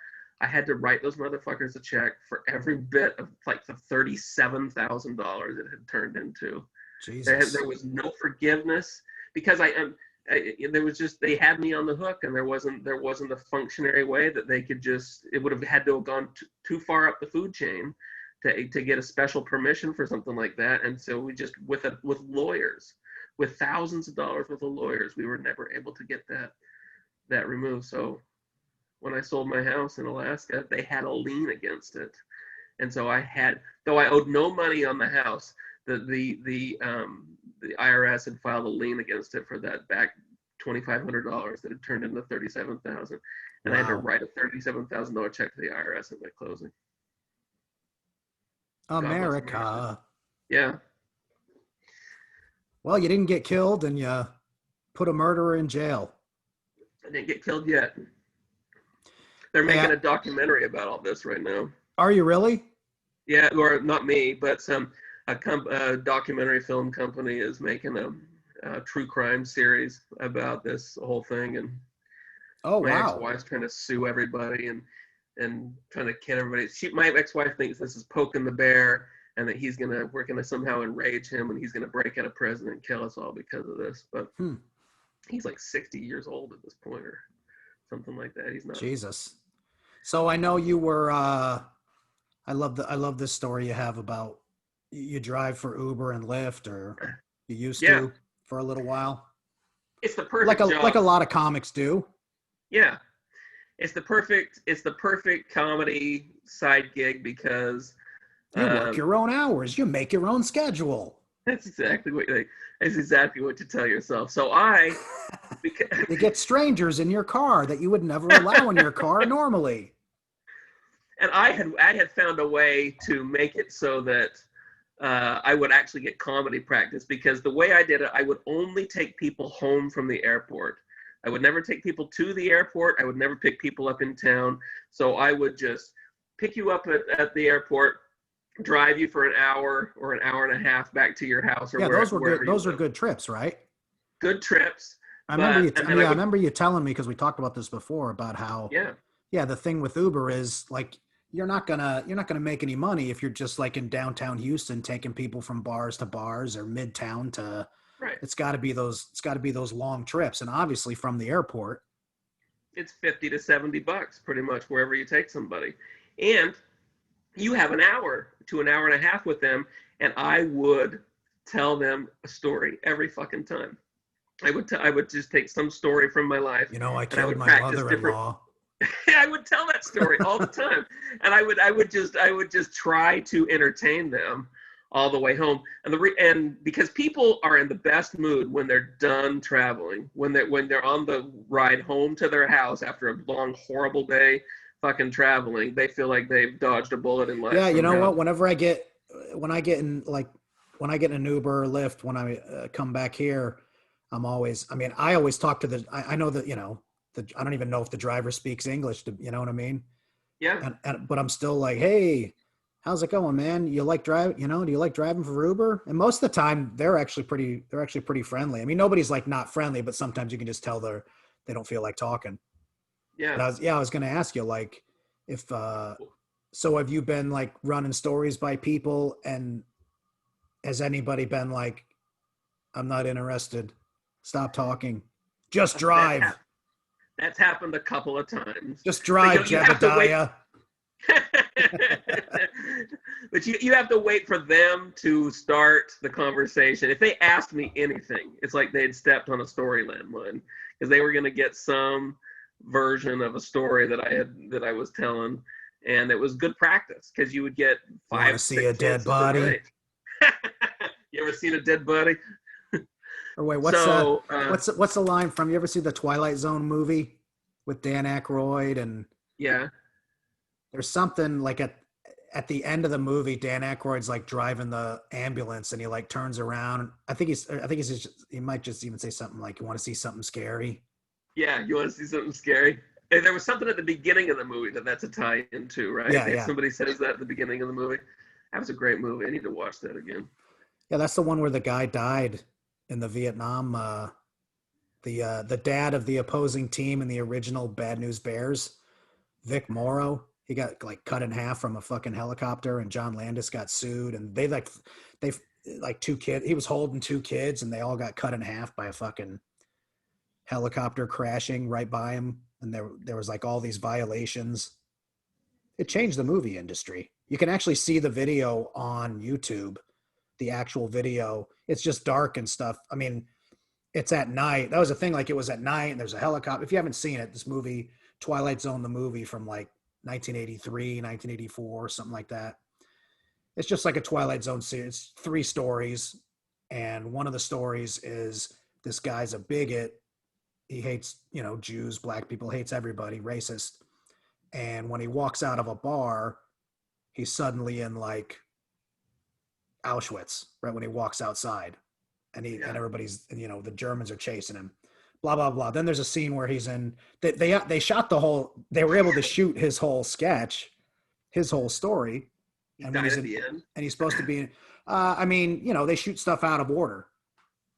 I had to write those motherfuckers a check for every bit of like the $37,000 it had turned into. Jesus. There was no forgiveness because they had me on the hook, and there wasn't a functionary way that they could it would have had to have gone too far up the food chain to get a special permission for something like that. And so we just, with lawyers, with thousands of dollars worth of lawyers, we were never able to get that removed. So when I sold my house in Alaska, they had a lien against it. And so though I owed no money on the house, the IRS had filed a lien against it for that back $2,500 that had turned into $37,000. And I had to write a $37,000 check to the IRS at my closing. America. Yeah. Well, you didn't get killed, and you put a murderer in jail. I didn't get killed yet. They're making a documentary about all this right now. Are you really? Yeah, or not me, but a documentary film company is making a true crime series about this whole thing, and my ex-wife's trying to sue everybody and trying to kid everybody. My ex-wife thinks this is poking the bear, and that we're gonna somehow enrage him, and he's gonna break out of prison and kill us all because of this. But he's like 60 years old at this point, or something like that. He's not. Jesus. So I know you were. I love this story you have about you drive for Uber and Lyft, or you used to for a little while. It's the perfect job. Like a lot of comics do. Yeah. It's the perfect comedy side gig because you work your own hours. You make your own schedule. That's exactly what you tell yourself. So you get strangers in your car that you would never allow in your car normally. And I had found a way to make it so that I would actually get comedy practice, because the way I did it, I would only take people home from the airport. I would never take people to the airport. I would never pick people up in town. So I would just pick you up at the airport, drive you for an hour or an hour and a half back to your house. Or those were good. Those are good trips, right? Good trips. I remember you telling me, because we talked about this before, about how the thing with Uber is like you're not gonna make any money if you're just like in downtown Houston taking people from bars to bars or midtown to. Right. It's got to be those long trips, and obviously from the airport, it's $50 to $70 pretty much wherever you take somebody, and you have an hour to an hour and a half with them, and I would tell them a story every fucking time. I would just take some story from my life, You know, I and I killed would my practice different. mother-in-law. I would tell that story all the time, and I would just try to entertain them all the way home. And because people are in the best mood when they're done traveling, when they're on the ride home to their house after a long horrible day fucking traveling, they feel like they've dodged a bullet in life Yeah, you know somehow. what? When I get in when I get in an Uber or Lyft, when I come back here, I always talk to I know that, I don't even know if the driver speaks English, you know what I mean? Yeah. But I'm still like, hey, how's it going, man? You like drive, do you like driving for Uber? And most of the time they're actually pretty friendly. I mean, nobody's like not friendly, but sometimes you can just tell they don't feel like talking. Yeah. But I was going to ask you, like, if, so have you been like running stories by people, and has anybody been like, I'm not interested, stop talking, just That's drive, that's happened a couple of times. just But drive, you have to wait. Jebediah. But you have to wait for them to start the conversation. If they asked me anything, it's like they'd stepped on a story landmine, because they were going to get some version of a story that I was telling, and it was good practice because you would get Want to 5, see 6 a dead hints of it body? right. You ever seen a dead body? Or wait, So what's the line from? You ever see the Twilight Zone movie with Dan Aykroyd? And yeah, there's something like at the end of the movie, Dan Aykroyd's like driving the ambulance, and he like turns around. I think he might just even say something like, "You want to see something scary?" yeah. You want to see something scary? And there was something at the beginning of the movie that's a tie-in to, right? Yeah, yeah, Somebody says that at the beginning of the movie. That was a great movie. I need to watch that again. yeah. That's the one where the guy died in the Vietnam. The dad of the opposing team in the original Bad News Bears, Vic Morrow, he got like cut in half from a fucking helicopter, and John Landis got sued, and they like two kids. He was holding two kids, and they all got cut in half by a fucking helicopter crashing right by him, and there was like all these violations. It changed the movie industry. You can actually see the video on YouTube, the actual video. It's just dark and stuff. I mean, it's at night. That was the thing. Like, it was at night, and there's a helicopter. If you haven't seen it, this movie, Twilight Zone, the movie from like 1983, 1984, something like that. It's just like a Twilight Zone series. It's 3 stories. And one of the stories is this guy's a bigot. He hates, Jews, black people, hates everybody, racist. And when he walks out of a bar, he's suddenly in like Auschwitz, right when he walks outside. And and everybody's, the Germans are chasing him, blah, blah, blah. Then there's a scene where he's in, they shot they were able to shoot his whole sketch, his whole story. He died at the end. And he's supposed to be, they shoot stuff out of order.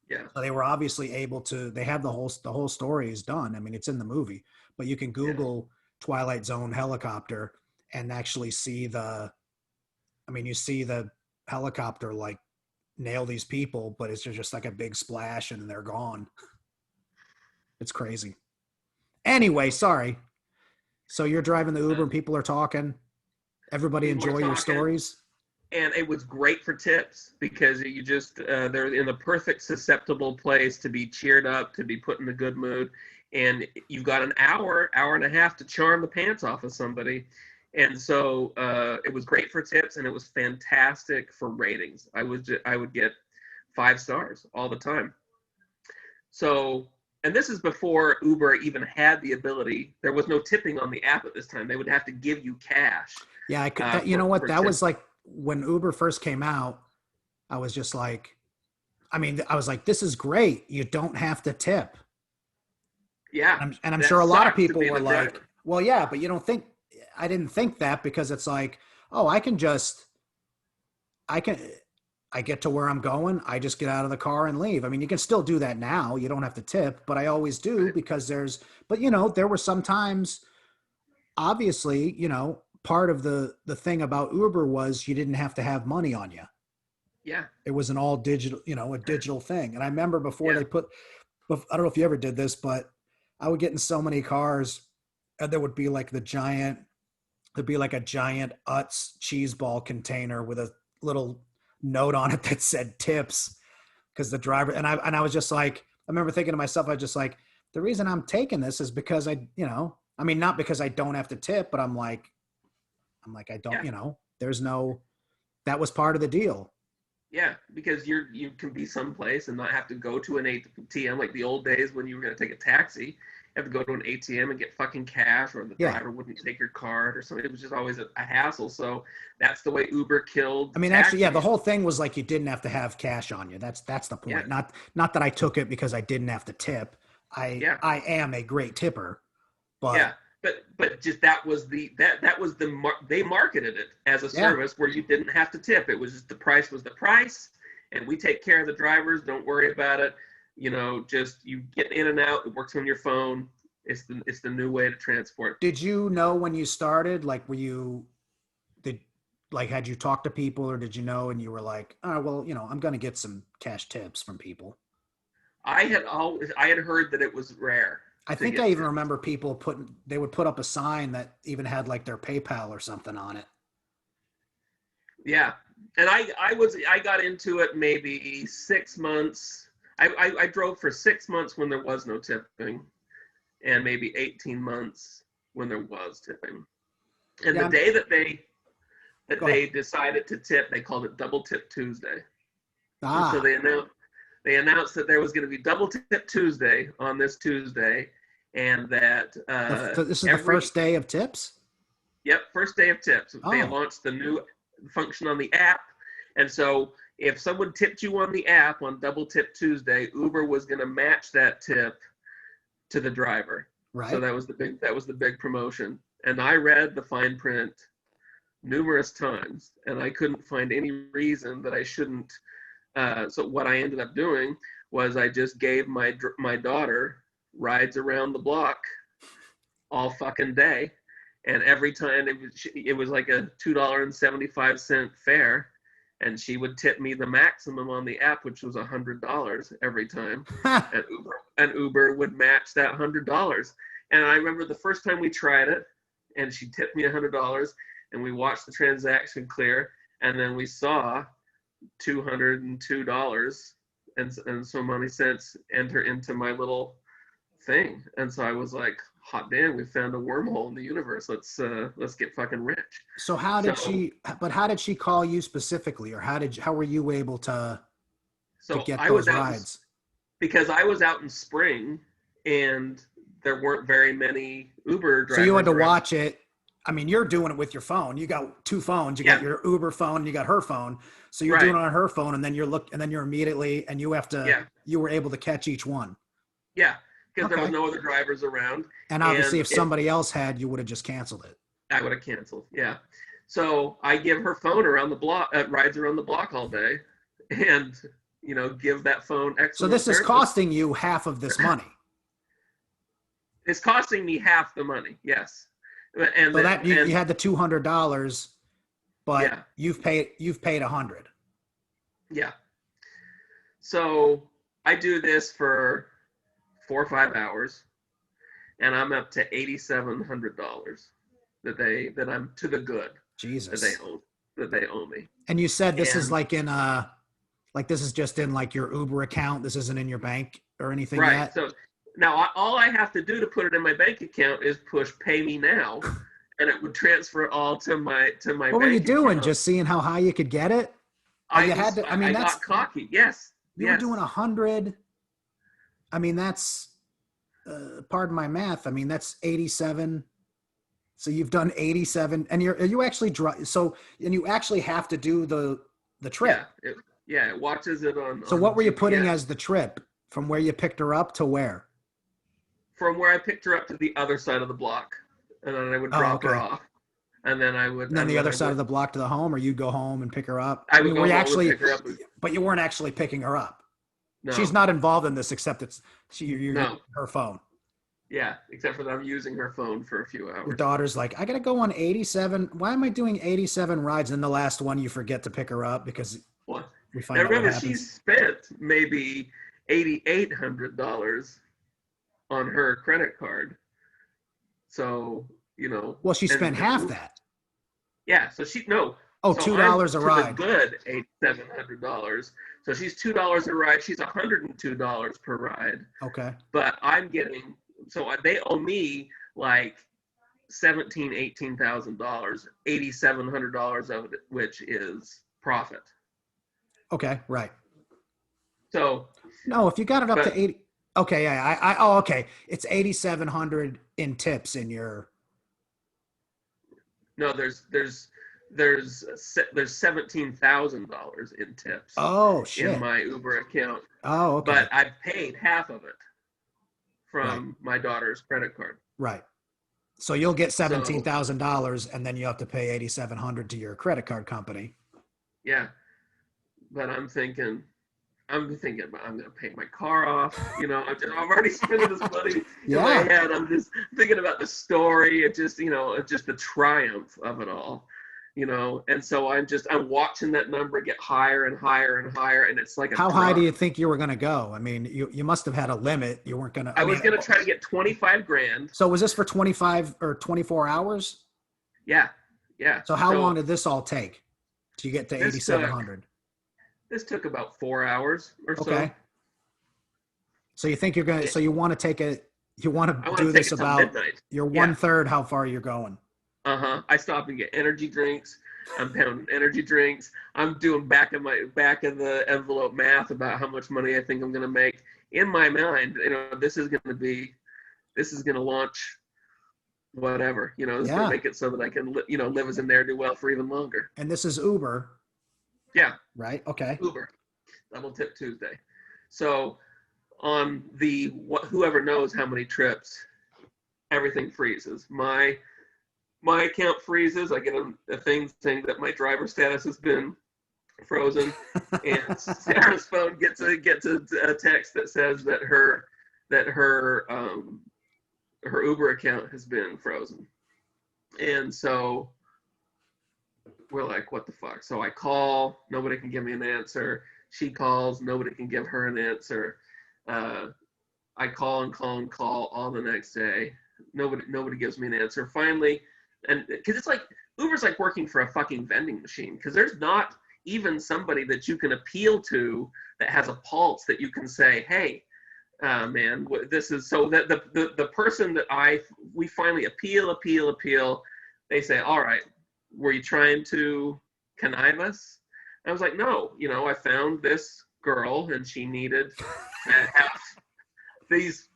Yeah. So they were obviously able to, they have the whole story is done. I mean, it's in the movie, but you can Google Twilight Zone helicopter and actually see you see the helicopter like nail these people, but it's just like a big splash and they're gone. It's crazy. Anyway, sorry. So you're driving the Uber and people are talking. Everybody enjoy your stories. And it was great for tips because you just they're in the perfect susceptible place to be cheered up, to be put in a good mood, and you've got an hour and a half to charm the pants off of somebody. And so it was great for tips, and it was fantastic for ratings. I would get 5 stars all the time. So, and this is before Uber even had the ability. There was no tipping on the app at this time. They would have to give you cash. Yeah, I could. You know what? That was like when Uber first came out. I was just like, I was like, this is great. You don't have to tip. Yeah, and I'm sure a lot of people were like, well, yeah, but you don't think. I didn't think that because it's like, oh, I get to where I'm going. I just get out of the car and leave. I mean, you can still do that now. You don't have to tip, but I always do because there were some times, obviously, part of the thing about Uber was you didn't have to have money on you. Yeah. It was an all digital, a digital thing. And I remember before I don't know if you ever did this, but I would get in so many cars and there would be like a giant Utz cheese ball container with a little note on it that said tips, because the driver, and I was just like, remember thinking to myself, I just like, the reason I'm taking this is because I mean, not because I don't have to tip, but I'm like, I don't, there's no, that was part of the deal. Yeah, because you can be someplace and not have to go to an ATM like the old days when you were going to take a taxi. You have to go to an ATM and get fucking cash, or the driver wouldn't take your card or something. It was just always a hassle. So that's the way Uber killed. I mean, actually, yeah, the whole thing was like you didn't have to have cash on you. That's the point. Yeah. Not that I took it because I didn't have to tip. I am a great tipper, but yeah. But just that was the they marketed it as a service where you didn't have to tip. It was just the price was the price, and we take care of the drivers. Don't worry about it. Just you get in and out. It works on your phone. It's the new way to transport. Did you know when you started? Like, had you talked to people, or did you know and you were like, oh, well, I'm going to get some cash tips from people? I had heard that it was rare. I think I even remember people they would put up a sign that even had like their PayPal or something on it. Yeah. And I got into it maybe 6 months. I drove for 6 months when there was no tipping, and maybe 18 months when there was tipping. And the day that they decided to tip, they called it Double Tip Tuesday. And so they announced that there was going to be Double Tip Tuesday on this Tuesday. And that this is the first day of tips? Yep, first day of tips. They launched the new function on the app. And so if someone tipped you on the app on Double Tip Tuesday, Uber was going to match that tip to the driver. Right. So that was the big promotion. And I read the fine print numerous times, and I couldn't find any reason that I shouldn't. So what I ended up doing was I just gave my daughter rides around the block all fucking day, and every time it was like a $2.75 fare, and she would tip me the maximum on the app, which was $100 every time. and Uber would match that $100. And I remember the first time we tried it, and she tipped me $100, and we watched the transaction clear, and then we saw $202 and so many cents enter into my little thing. And so I was like, hot damn, we found a wormhole in the universe. Let's get fucking rich. So how did she call you specifically, or how were you able to get those rides? Because I was out in Spring and there weren't very many Uber drivers. So you had to watch it. I mean, you're doing it with your phone. You got two phones. You got your Uber phone and you got her phone. So you're doing it on her phone, and then you're immediately, and you have to, you were able to catch each one. Yeah. Because there was no other drivers around. And obviously, if somebody else had, you would have just canceled it. I would have canceled, yeah. So I give her phone around the block, rides around the block all day, and give that phone excellent. So this is costing you half of this money. It's costing me half the money, yes. And so you had the $200, but you've paid $100. Yeah. So I do this for 4 or 5 hours, and I'm up to $8,700 that I'm to the good. Jesus. That they owe me. And you said this is like this is just in like your Uber account. This isn't in your bank or anything yet. Right. So now all I have to do to put it in my bank account is push Pay Me Now, and it would transfer it all to my bank. What were you doing? Account. Just seeing how high you could get it? I got cocky. Yes. You were doing 100. I mean, that's, pardon my math. I mean, that's 87. So you've done 87, and you actually and you actually have to do the trip. Yeah, it watches it on. So what were you putting as the trip from where you picked her up to where? From where I picked her up to the other side of the block, and then I would drop her off, and then I would. And then the other side of the block to the home, or you'd go home and pick her up. I would go home and pick her up. But you weren't actually picking her up. No. She's not involved in this except you're using her phone. Yeah, except for that I'm using her phone for a few hours. Your daughter's like, I got to go on 87. Why am I doing 87 rides? And the last one you forget to pick her up because we find out what happens. She spent maybe $8,800 on her credit card. So, Well, she spent half that. Yeah, so Oh, So I'm $2 a to the ride. good $700. So she's $2 a ride. She's $102 per ride. Okay. But I'm getting, so they owe me like $18,000, $8,700 of it, which is profit. Okay. Right. So No, if you got it up but to 80. Okay. Yeah. Oh, okay. It's 8,700 in tips in your. no, there's $17,000 in tips Oh, in shit. my Uber account, Oh, okay. but I've paid half of it Right. from my daughter's credit card. Right. So you'll get So $17,000 and then you have to pay 8,700 to your credit card company. yeah, but I'm thinking about I'm gonna pay my car off. I'm already spending this money in my Yeah. head. I'm just thinking about the story. It just just the triumph of it all. And so I'm watching that number get higher and higher and higher, and it's like a How high do drug. you think you were going to go? I mean, you must have had a limit. You weren't going to, I was gonna try to get 25 grand. so was this for 25 or 24 hours? Yeah, yeah. So how long did this all take to get to this took 8,700? this took about 4 hours or so. Okay. So you think you're going to, so you want to take it, you want I to want do to take this it till about, midnight. you're Yeah. 1/3 how far you're going. I stop and get energy drinks. I'm pounding energy drinks. I'm doing back of the envelope math about how much money I think I'm going to make. In my mind, this is going to launch whatever. This is going Yeah. to make it so that I can live as a ne'er-do-well for even longer. And this is Uber, Yeah, right? Okay. Uber, Double Tip Tuesday. So on whoever knows how many trips, everything freezes. My account freezes. I get a thing saying that my driver status has been frozen, and Sarah's phone gets a text that says that her Uber account has been frozen, and so we're like, what the fuck? So I call, nobody can give me an answer. She calls, nobody can give her an answer. I call and call and call all the next day. Nobody gives me an answer. Finally. And because it's like Uber's like working for a fucking vending machine, because there's not even somebody that you can appeal to that has a pulse that you can say, hey, man, this is so that the person that we finally appeal. They say, all right, were you trying to connive us? I was like, no, I found this girl and she needed to have these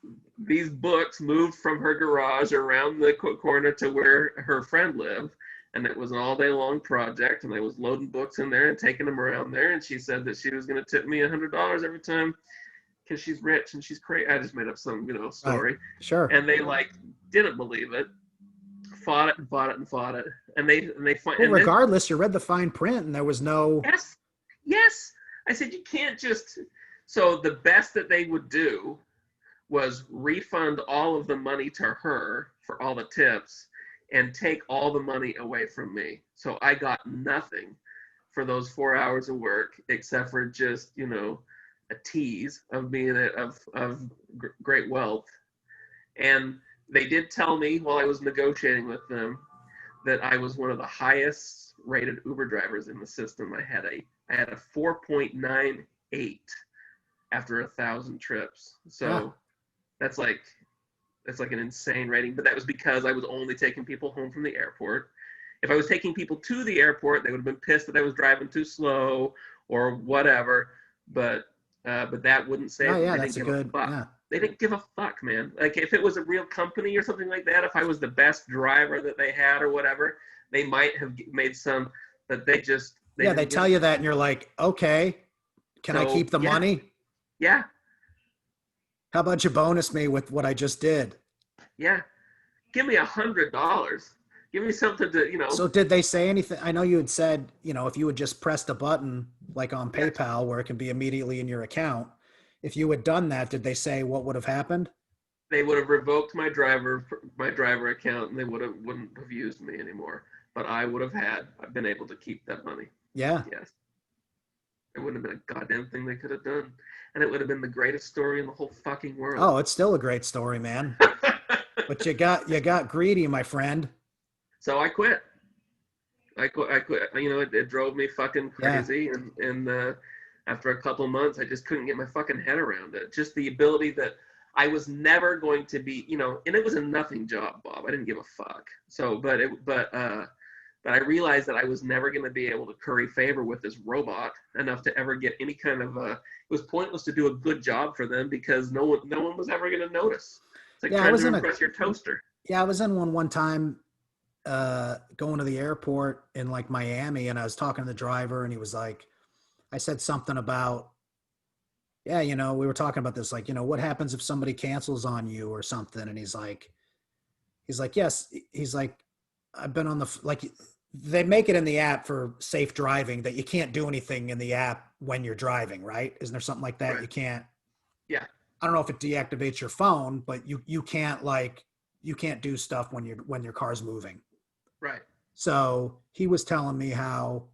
books moved from her garage around the corner to where her friend lived, and it was an all day long project, and I was loading books in there and taking them around there, and she said that she was going to tip me $100 every time because she's rich and she's crazy. I just made up some story. Right. Sure. And they didn't believe it, fought it, and they find. Well, regardless, you read the fine print and there was no. Yes. I said you can't just. So the best that they would do was refund all of the money to her for all the tips and take all the money away from me. So I got nothing for those 4 hours of work except for just, a tease of being of great wealth. And they did tell me while I was negotiating with them that I was one of the highest rated Uber drivers in the system. I had a 4.98 after 1,000 trips. So Yeah. that's like an insane rating, but that was because I was only taking people home from the airport. If I was taking people to the airport, they would have been pissed that I was driving too slow or whatever. But that wouldn't say. Oh, They yeah, didn't that's a give good. fuck. Yeah. They didn't give a fuck, man. Like if it was a real company or something like that, if I was the best driver that they had or whatever, they might have made some. But they just. They tell you that, and you're like, okay, can I keep the money? Yeah. How about you bonus me with what I just did? Yeah. Give me $100. Give me something to, So did they say anything? I know you had said, if you had just pressed a button like on PayPal where it can be immediately in your account, if you had done that, did they say what would have happened? They would have revoked my driver account, and they wouldn't have used me anymore. But I've been able to keep that money. Yeah. Yes. It wouldn't have been a goddamn thing they could have done. And it would have been the greatest story in the whole fucking world. Oh, it's still a great story, man. But you got greedy, my friend. So I quit. It drove me fucking Yeah. crazy, and after a couple of months, I just couldn't get my fucking head around it. Just the ability that I was never going to be, and it was a nothing job, Bob. I didn't give a fuck. So, but I realized that I was never going to be able to curry favor with this robot enough to ever get any kind of it was pointless to do a good job for them because no one was ever going to notice. It's like Yeah, trying to impress your toaster. I was in one time going to the airport in like Miami, and I was talking to the driver, and he was like, I said something about, yeah, we were talking about this, like, what happens if somebody cancels on you or something? And he's like, yes. He's like, I've been on like, they make it in the app for safe driving that you can't do anything in the app when you're driving, right? Isn't there something like that? Right. You can't. Yeah. I don't know if it deactivates your phone, but you can't do stuff when your car's moving. Right. So he was telling me how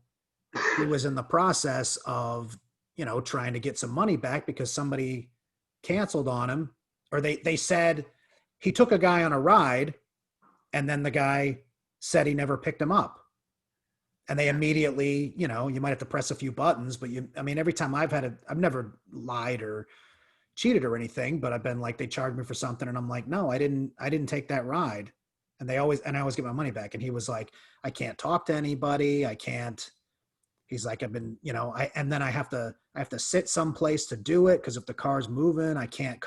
he was in the process of, trying to get some money back because somebody canceled on him, or they said he took a guy on a ride and then the guy said he never picked him up. And they immediately, you might have to press a few buttons, but every time I've never lied or cheated or anything, but I've been like, they charged me for something and I'm like, no, I didn't take that ride. And I always get my money back. And he was like, I can't talk to anybody. I can't. He's like, I've been, and then I have to sit someplace to do it. Cause if the car's moving, I can't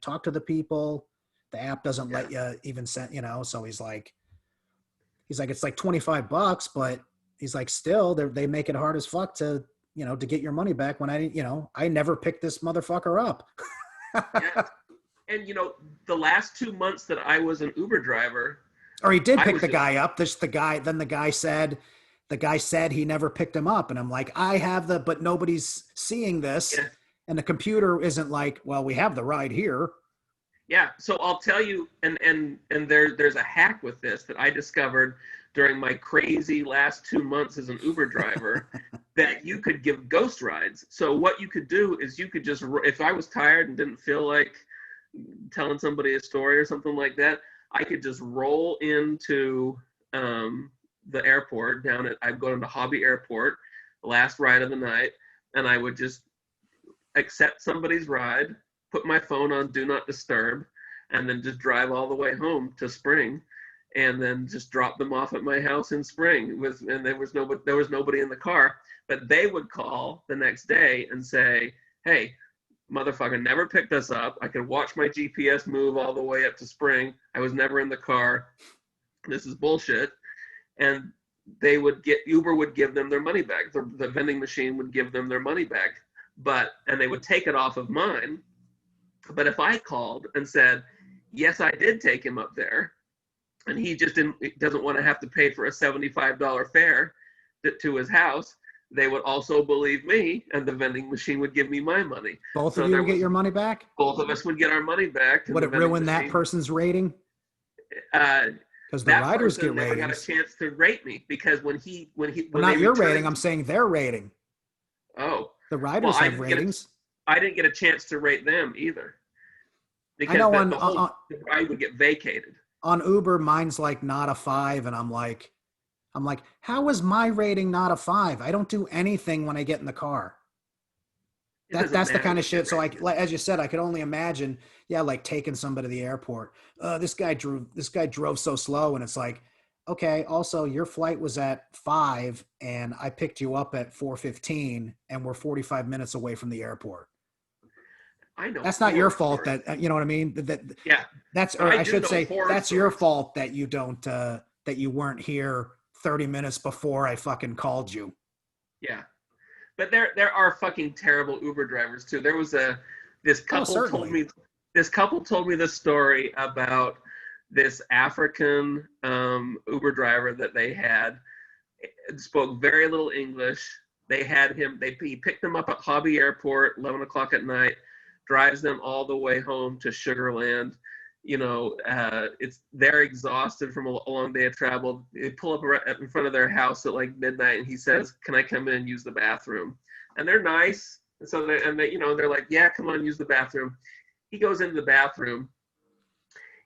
talk to the people. The app doesn't let you even send, so he's like, it's like $25, but he's like, still they make it hard as fuck to, to get your money back when I never picked this motherfucker up. Yeah. And the last 2 months that I was an Uber driver, or he did pick the guy up. Then the guy said he never picked him up. And I'm like, but nobody's seeing this. Yeah. And the computer isn't like, well, we have the ride here. Yeah. So I'll tell you, and there's a hack with this that I discovered during my crazy last 2 months as an Uber driver that you could give ghost rides. So what you could do is you could just, if I was tired and didn't feel like telling somebody a story or something like that, I could just roll into the airport I'd go into Hobby Airport, the last ride of the night, and I would just accept somebody's ride, put my phone on Do Not Disturb, and then just drive all the way home to Spring, and then just drop them off at my house in Spring. And there was nobody in the car, but they would call the next day and say, hey, motherfucker never picked us up. I could watch my GPS move all the way up to Spring. I was never in the car. This is bullshit. And Uber would give them their money back. The vending machine would give them their money back, and they would take it off of mine. But if I called and said, yes, I did take him up there, and he just doesn't want to have to pay for a $75 fare to his house, they would also believe me, and the vending machine would give me my money. Both of you would get your money back? Both of us would get our money back. Would it ruin that person's rating? Because the riders get ratings. Never got a chance to rate me because when not your rating, I'm saying their rating. Oh. The riders have ratings. I didn't get a chance to rate them either. Because I know the ride would get vacated. On Uber, mine's like not a 5, and I'm like, how is my rating not a 5? I don't do anything when I get in the car. That's the kind of shit. So as you said, I could only imagine, like taking somebody to the airport. This guy drove so slow, and it's like, okay, also your flight was at 5 and I picked you up at 4:15 and we're 45 minutes away from the airport. I know. That's not your fault that, you know what I mean? I should say that's your fault that you don't, that you weren't here 30 minutes before I fucking called you. Yeah. But there are fucking terrible Uber drivers too. There was this couple told me this story about this African Uber driver that they had. Spoke very little English. They had him. He picked them up at Hobby Airport, 11 o'clock at night. Drives them all the way home to Sugar Land. They're exhausted from a long day of travel. They pull up in front of their house at like midnight, and he says, "Can I come in and use the bathroom?" And they're nice, and so they're like, "Yeah, come on, use the bathroom." He goes into the bathroom.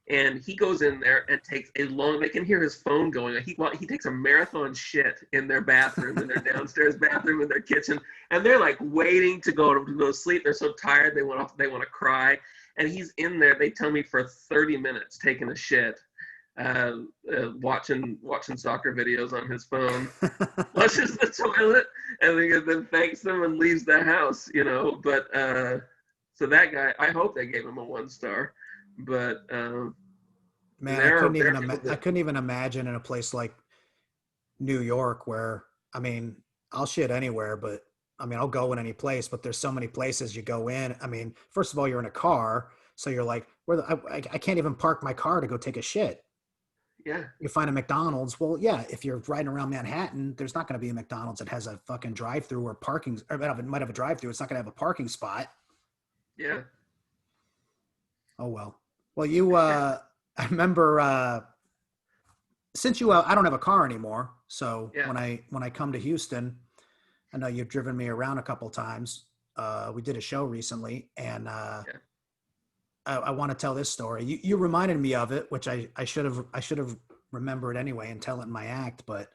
And he goes in there and takes a long. They can hear his phone going. He takes a marathon shit in their bathroom, in their downstairs bathroom, in their kitchen, and they're like waiting to go to sleep. They're so tired they want to cry, and he's in there. They tell me for 30 minutes taking a shit, watching soccer videos on his phone, flushes the toilet, and then thanks them and leaves the house. But so that guy, I hope they gave him a 1 star. But man, I couldn't even imagine in a place like New York where, I mean, I'll shit anywhere, but I mean, I'll go in any place, but there's so many places you go in. I mean, first of all, you're in a car, so you're like, I can't even park my car to go take a shit. Yeah. You find a McDonald's. Well, yeah, if you're riding around Manhattan, there's not going to be a McDonald's that has a fucking drive-through or parking. Or it might have a drive-through. It's not going to have a parking spot. Yeah. Oh well. Well, I remember since I don't have a car anymore. So yeah. when I come to Houston, I know you've driven me around a couple times. We did a show recently, and I want to tell this story. You reminded me of it, which I should have remembered anyway and tell it in my act. But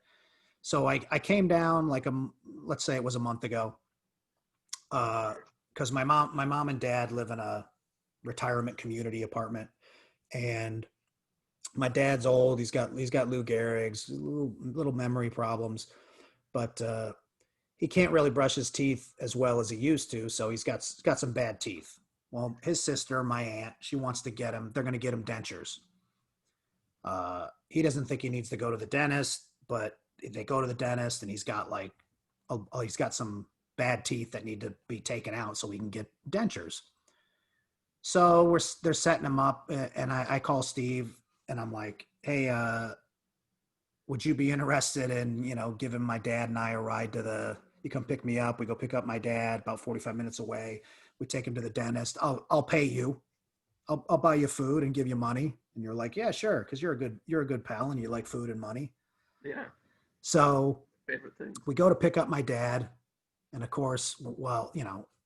so I came down let's say it was a month ago, because my mom and dad live in a retirement community apartment, and my dad's old. He's got Lou Gehrig's, little memory problems, but he can't really brush his teeth as well as he used to. So he's got some bad teeth. Well, his sister, my aunt, she wants to get him. They're going to get him dentures. He doesn't think he needs to go to the dentist, but they go to the dentist, and he's got he's got some bad teeth that need to be taken out so we can get dentures. So they're setting him up, and I call Steve, and I'm like, hey, would you be interested in, giving my dad and I a ride you come pick me up. We go pick up my dad about 45 minutes away. We take him to the dentist. I'll pay you. I'll buy you food and give you money. And you're like, yeah, sure. Cause you're a good pal and you like food and money. Yeah. So favorite thing. We go to pick up my dad. And of course, well,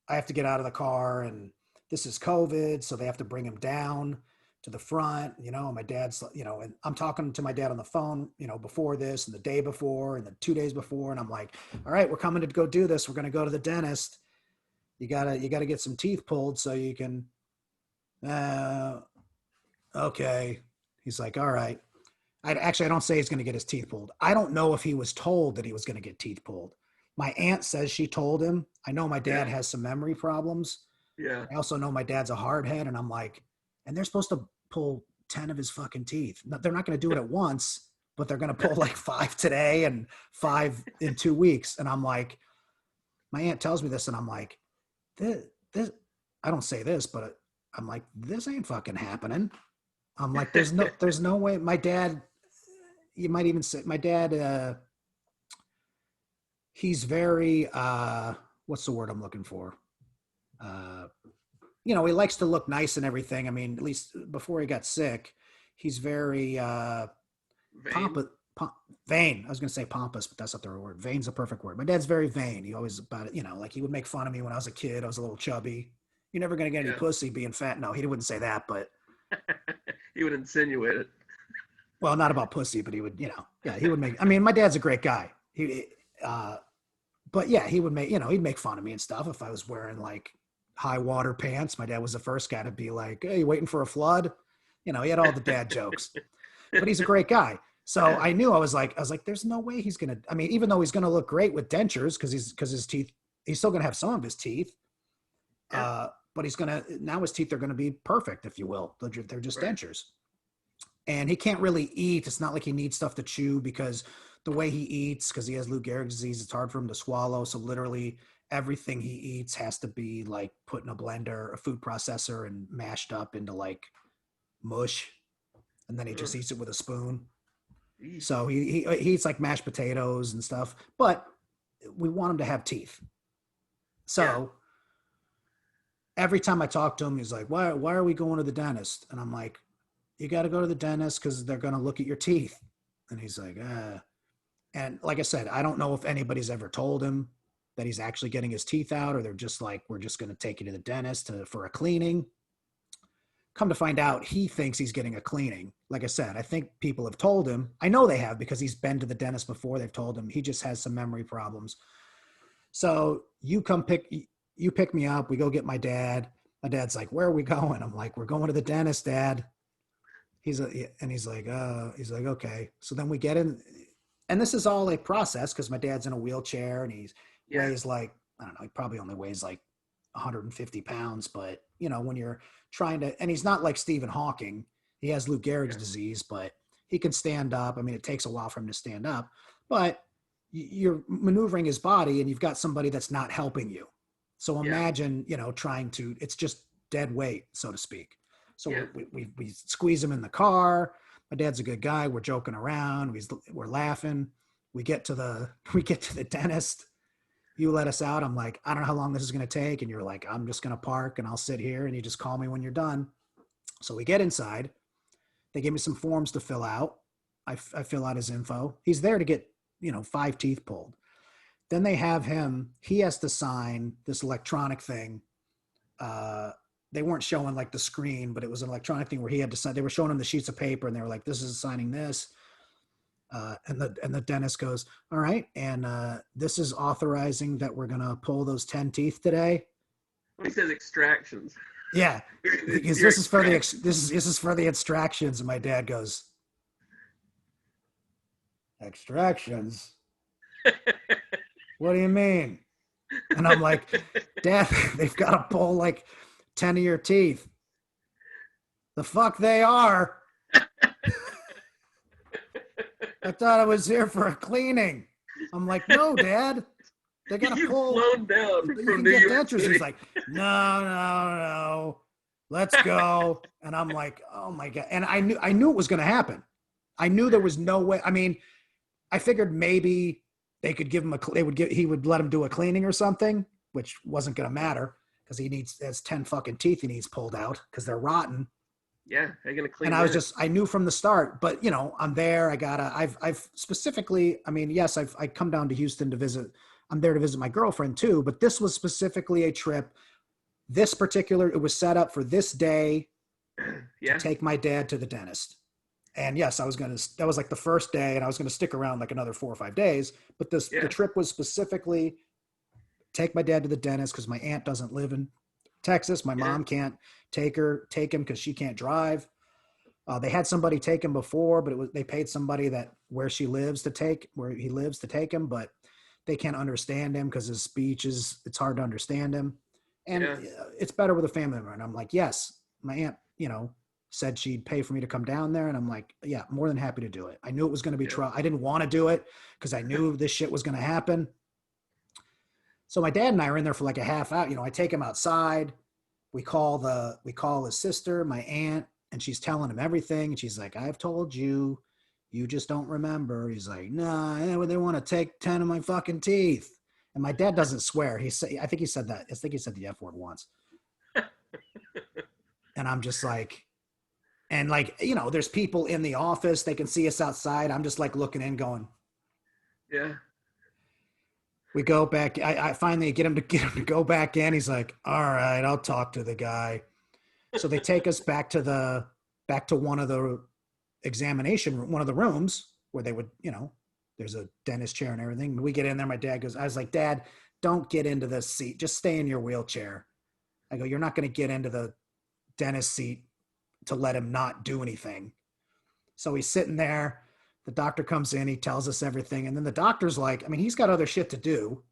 I have to get out of the car, and this is COVID. So they have to bring him down to the front, and my dad's, and I'm talking to my dad on the phone, before this and the day before and the 2 days before. And I'm like, all right, we're coming to go do this. We're going to go to the dentist. You gotta get some teeth pulled so you can, okay. He's like, all right. I don't say he's going to get his teeth pulled. I don't know if he was told that he was going to get teeth pulled. My aunt says she told him. I know my dad has some memory problems. Yeah. I also know my dad's a hard head, and I'm like, and they're supposed to pull 10 of his fucking teeth. They're not going to do it at once, but they're going to pull like 5 today and 5 in 2 weeks. And I'm like, my aunt tells me this, and I'm like, this, I don't say this, but I'm like, this ain't fucking happening. I'm like, there's no way. My dad, you might even say my dad, he's very, what's the word I'm looking for? He likes to look nice and everything. I mean, at least before he got sick, he's very vain. I was going to say pompous, but that's not the right word. Vain's a perfect word. My dad's very vain. He always about it, like he would make fun of me when I was a kid. I was a little chubby. You're never going to get any pussy being fat. No, he wouldn't say that, but he would insinuate it. Well, not about pussy, but he would, he would make, I mean, my dad's a great guy. But yeah, he would make, he'd make fun of me and stuff if I was wearing like high water pants. My dad was the first guy to be like, hey, you waiting for a flood? He had all the dad jokes, but he's a great guy. So I knew I was like, there's no way he's going to, I mean, even though he's going to look great with dentures, because his teeth, he's still going to have some of his teeth. But now his teeth are going to be perfect, if you will. They're just dentures. And he can't really eat. It's not like he needs stuff to chew, because the way he eats, because he has Lou Gehrig's disease, it's hard for him to swallow. So literally everything he eats has to be like put in a blender, a food processor, and mashed up into like mush. And then he just eats it with a spoon. So he eats like mashed potatoes and stuff, but we want him to have teeth. So every time I talk to him, he's like, why are we going to the dentist? And I'm like, you got to go to the dentist because they're going to look at your teeth. And he's like, And like I said, I don't know if anybody's ever told him that he's actually getting his teeth out, or they're just like, we're just going to take you to the dentist for a cleaning. Come to find out, he thinks he's getting a cleaning. Like I said, I think people have told him. I know they have because he's been to the dentist before. They've told him he just has some memory problems. So you pick me up. We go get my dad. My dad's like, "Where are we going?" I'm like, "We're going to the dentist, Dad." He's like, okay. So then we get in, and this is all a process because my dad's in a wheelchair and he weighs like, I don't know, he probably only weighs like 150 pounds, but when you're trying to, and he's not like Stephen Hawking, he has Lou Gehrig's disease, but he can stand up. I mean, it takes a while for him to stand up, but you're maneuvering his body and you've got somebody that's not helping you. So imagine, trying to, it's just dead weight, so to speak. So we squeeze him in the car. My dad's a good guy. We're joking around. We're laughing. We get to the dentist. You let us out. I'm like, I don't know how long this is going to take. And you're like, I'm just going to park and I'll sit here and you just call me when you're done. So we get inside. They give me some forms to fill out. I fill out his info. He's there to get, 5 teeth pulled. Then they have him, he has to sign this electronic thing. They weren't showing like the screen, but it was an electronic thing where he had to sign. They were showing him the sheets of paper and they were like, this is signing this. And the dentist goes, all right. And this is authorizing that we're going to pull those 10 teeth today. He says extractions. Yeah. Because this is for the extractions. And my dad goes, extractions? What do you mean? And I'm like, Dad, they've got to pull like 10 of your teeth. The fuck they are. I thought I was here for a cleaning. I'm like, no, Dad. They got to pull. Flown down you from can New get York dentures. City. He's like, no. Let's go. And I'm like, oh my God. And I knew it was going to happen. I knew there was no way. I mean, I figured maybe they could give him he would let him do a cleaning or something, which wasn't going to matter because there's 10 fucking teeth he needs pulled out because they're rotten. Yeah, they're going to clean. And I knew from the start, but I'm there. I've specifically, I mean, yes, I come down to Houston to visit. I'm there to visit my girlfriend too, but this was specifically a trip. It was set up for this day to take my dad to the dentist. And yes, that was like the first day and I was going to stick around like another 4 or 5 days, but the trip was specifically take my dad to the dentist because my aunt doesn't live in Texas. My mom can't take him because she can't drive. They had somebody take him before, but they paid somebody where he lives to take him, but they can't understand him because his speech it's hard to understand him. And it's better with a family member. And I'm like, yes, my aunt, said she'd pay for me to come down there. And I'm like, yeah, more than happy to do it. I knew it was going to be I didn't want to do it because I knew this shit was going to happen. So my dad and I are in there for like a half hour. I take him outside. We call his sister, my aunt, and she's telling him everything. And she's like, I've told you, you just don't remember. He's like, nah, they want to take 10 of my fucking teeth. And my dad doesn't swear. I think he said that. I think he said the F word once. And I'm just like, and like, there's people in the office. They can see us outside. I'm just like looking in going, yeah. We go back. I finally get him to go back in. He's like, all right, I'll talk to the guy. So they take us back to one of the one of the rooms where they would, there's a dentist chair and everything. We get in there. My dad goes, I was like, Dad, don't get into this seat. Just stay in your wheelchair. I go, you're not going to get into the dentist seat to let him not do anything. So he's sitting there. The doctor comes in, he tells us everything. And then the doctor's like, I mean, he's got other shit to do.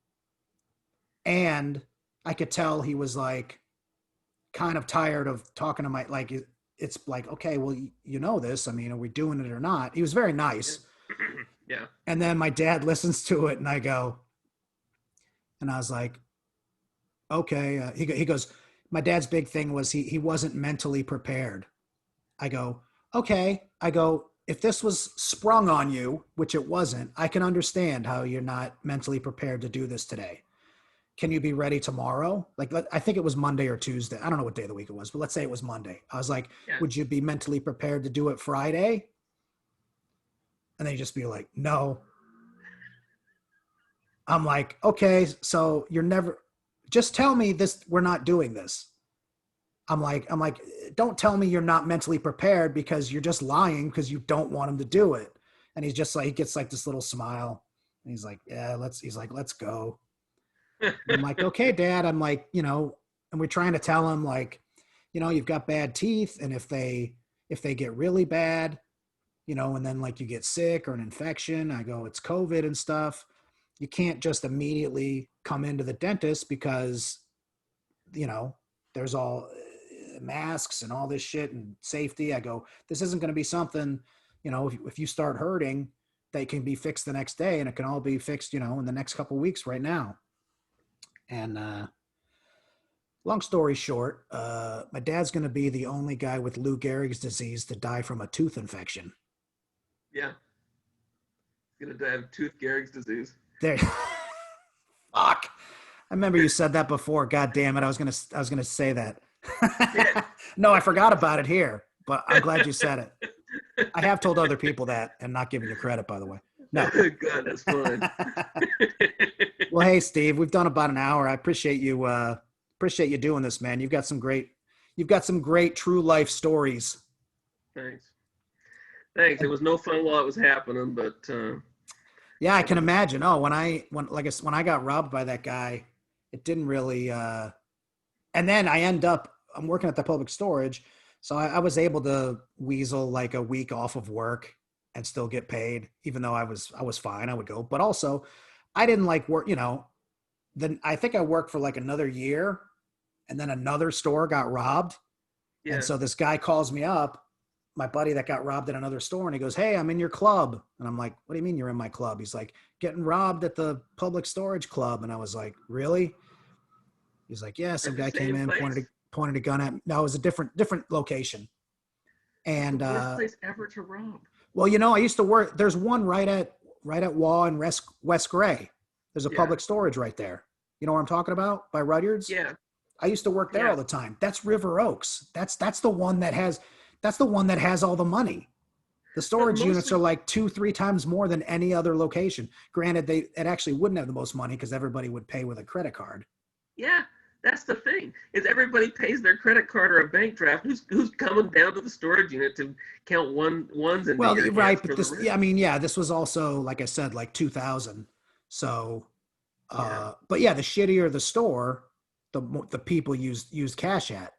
And I could tell he was like kind of tired of talking to like, it's like, okay, well, you know this. I mean, are we doing it or not? He was very nice. Yeah. And then my dad listens to it and I was like, okay. He goes, my dad's big thing was he wasn't mentally prepared. I go, okay. I go, if this was sprung on you, which it wasn't, I can understand how you're not mentally prepared to do this today. Can you be ready tomorrow? Like, I think it was Monday or Tuesday. I don't know what day of the week it was, but let's say it was Monday. I was like, would you be mentally prepared to do it Friday? And they just be like, no. I'm like, okay, so just tell me this, we're not doing this. I'm like, don't tell me you're not mentally prepared because you're just lying because you don't want him to do it. And he's just like, he gets like this little smile. And he's like, yeah, he's like, let's go. And I'm like, okay, Dad. I'm like, you know, and we're trying to tell him like, you know, you've got bad teeth. And if they get really bad, you know, and then like you get sick or an infection, I go, it's COVID and stuff. You can't just immediately come into the dentist because, you know, there's all masks and all this shit and safety. I go, this isn't going to be something, you know, if you start hurting, they can be fixed the next day and it can all be fixed, you know, in the next couple of weeks right now. And long story short, my dad's going to be the only guy with Lou Gehrig's disease to die from a tooth infection. Yeah. He's going to die of tooth Gehrig's disease. There. Fuck. I remember you said that before. God damn it. I was going to say that. No, I forgot about it here, but I'm glad you said it. I have told other people that and not giving you credit, by the way. No. God, that's fine. Well, hey, Steve, we've done about an hour. I appreciate you doing this, man. You've got some great true life stories. Thanks. It was no fun while it was happening, but yeah, I can imagine. Oh, when I got robbed by that guy, it didn't really and then I'm working at the public storage. So I was able to weasel like a week off of work and still get paid, even though I was fine. I would go, but also I didn't like work, you know, then I think I worked for like another year and then another store got robbed. Yeah. And so this guy calls me up, my buddy that got robbed at another store, and he goes, hey, I'm in your club. And I'm like, what do you mean you're in my club? He's like, getting robbed at the public storage club. And I was like, really? He's like, yeah, some guy came in, pointed a gun at me. No, it was a different location. And the worst place ever to rob. Well, you know, I used to work. There's one right at Waugh and West Gray. There's a public storage right there. You know what I'm talking about? By Rudyard's. Yeah. I used to work there all the time. That's River Oaks. That's the one that has all the money. The storage units are like 2-3 times more than any other location. Granted, it actually wouldn't have the most money because everybody would pay with a credit card. Yeah. That's the thing, is everybody pays their credit card or a bank draft. Who's coming down to the storage unit to count ones and well, right, but this, yeah, I mean, yeah, this was also, like I said, like 2000. So, but yeah, the shittier the store, the people used cash at,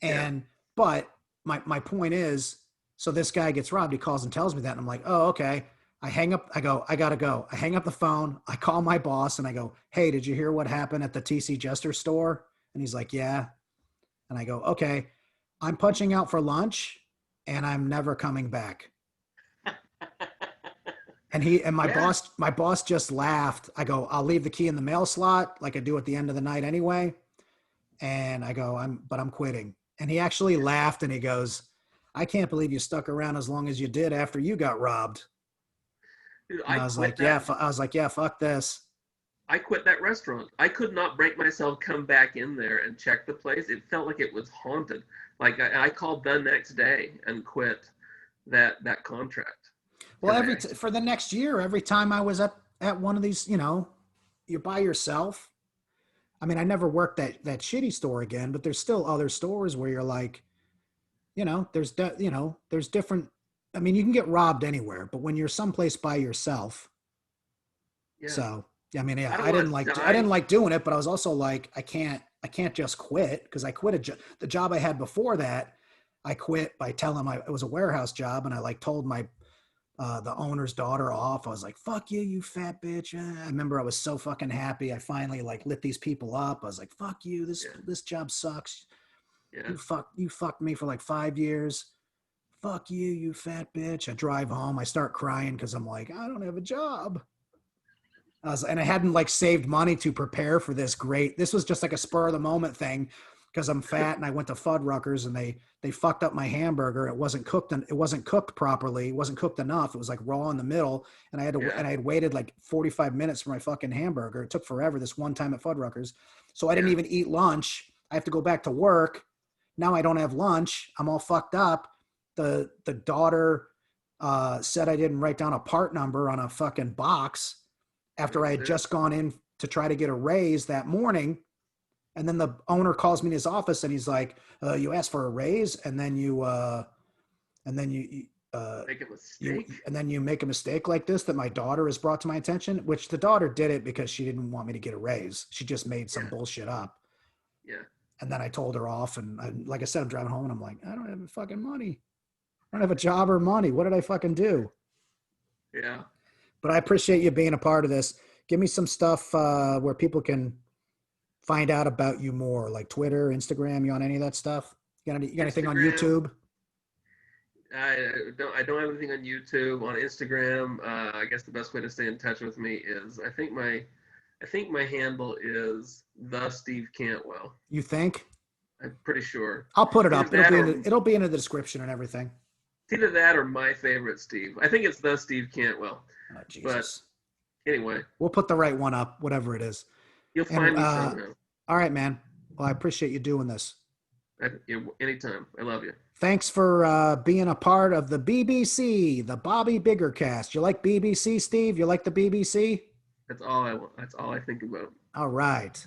and but my point is, so this guy gets robbed. He calls and tells me that, and I'm like, oh, okay. I hang up. I go, I gotta go. I hang up the phone. I call my boss and I go, hey, did you hear what happened at the TC Jester store? And he's like, yeah. And I go, okay, I'm punching out for lunch and I'm never coming back. And my boss just laughed. I go, I'll leave the key in the mail slot like I do at the end of the night anyway. And I go, I'm quitting. And he actually laughed and he goes, I can't believe you stuck around as long as you did after you got robbed. Dude, I was like, yeah, fuck this. I quit that restaurant. I could not break myself come back in there and check the place. It felt like it was haunted. Like I called the next day and quit that contract. Well, for the next year, every time I was at one of these, you know, you're by yourself. I mean, I never worked that shitty store again, but there's still other stores where you're like, you know, there's different. I mean, you can get robbed anywhere, but when you're someplace by yourself. Yeah. So, I mean, yeah, I didn't like doing it, but I was also like, I can't just quit because I quit the job I had before that. I quit by telling it was a warehouse job. And I like told my, the owner's daughter off. I was like, fuck you, you fat bitch. I remember I was so fucking happy. I finally like lit these people up. I was like, fuck you. This job sucks. Yeah. You fucked me for like 5 years. Fuck you, you fat bitch. I drive home. I start crying because I'm like, I don't have a job. And I hadn't like saved money to prepare for this This was just like a spur of the moment thing because I'm fat and I went to Fuddruckers and they fucked up my hamburger. It wasn't cooked and it wasn't cooked properly. It wasn't cooked enough. It was like raw in the middle. And I had waited like 45 minutes for my fucking hamburger. It took forever this one time at Fuddruckers. So I didn't even eat lunch. I have to go back to work. Now I don't have lunch. I'm all fucked up. The daughter said I didn't write down a part number on a fucking box after I had just gone in to try to get a raise that morning. And then the owner calls me in his office and he's like, you asked for a raise and then you Make a mistake. and then you make a mistake like this that my daughter has brought to my attention, which the daughter did it because she didn't want me to get a raise. She just made some bullshit up. Yeah. And then I told her off. And like I said, I'm driving home and I'm like, I don't have fucking money. I don't have a job or money. What did I fucking do? Yeah. But I appreciate you being a part of this. Give me some stuff where people can find out about you more, like Twitter, Instagram. You on any of that stuff? You got anything on YouTube? I don't have anything on YouTube. On Instagram, I guess the best way to stay in touch with me is I think my handle is the Steve Cantwell. You think? I'm pretty sure. I'll put it up. It'll be in the description and everything. It's either that or my favorite Steve. I think it's the Steve Cantwell. Oh, Jesus. But anyway, we'll put the right one up, whatever it is. You'll find me somehow. All right, man. Well, I appreciate you doing this. Anytime. I love you. Thanks for being a part of the BBC, the Bobby BiggerCast. You like BBC, Steve? You like the BBC? That's all I want. That's all I think about. All right.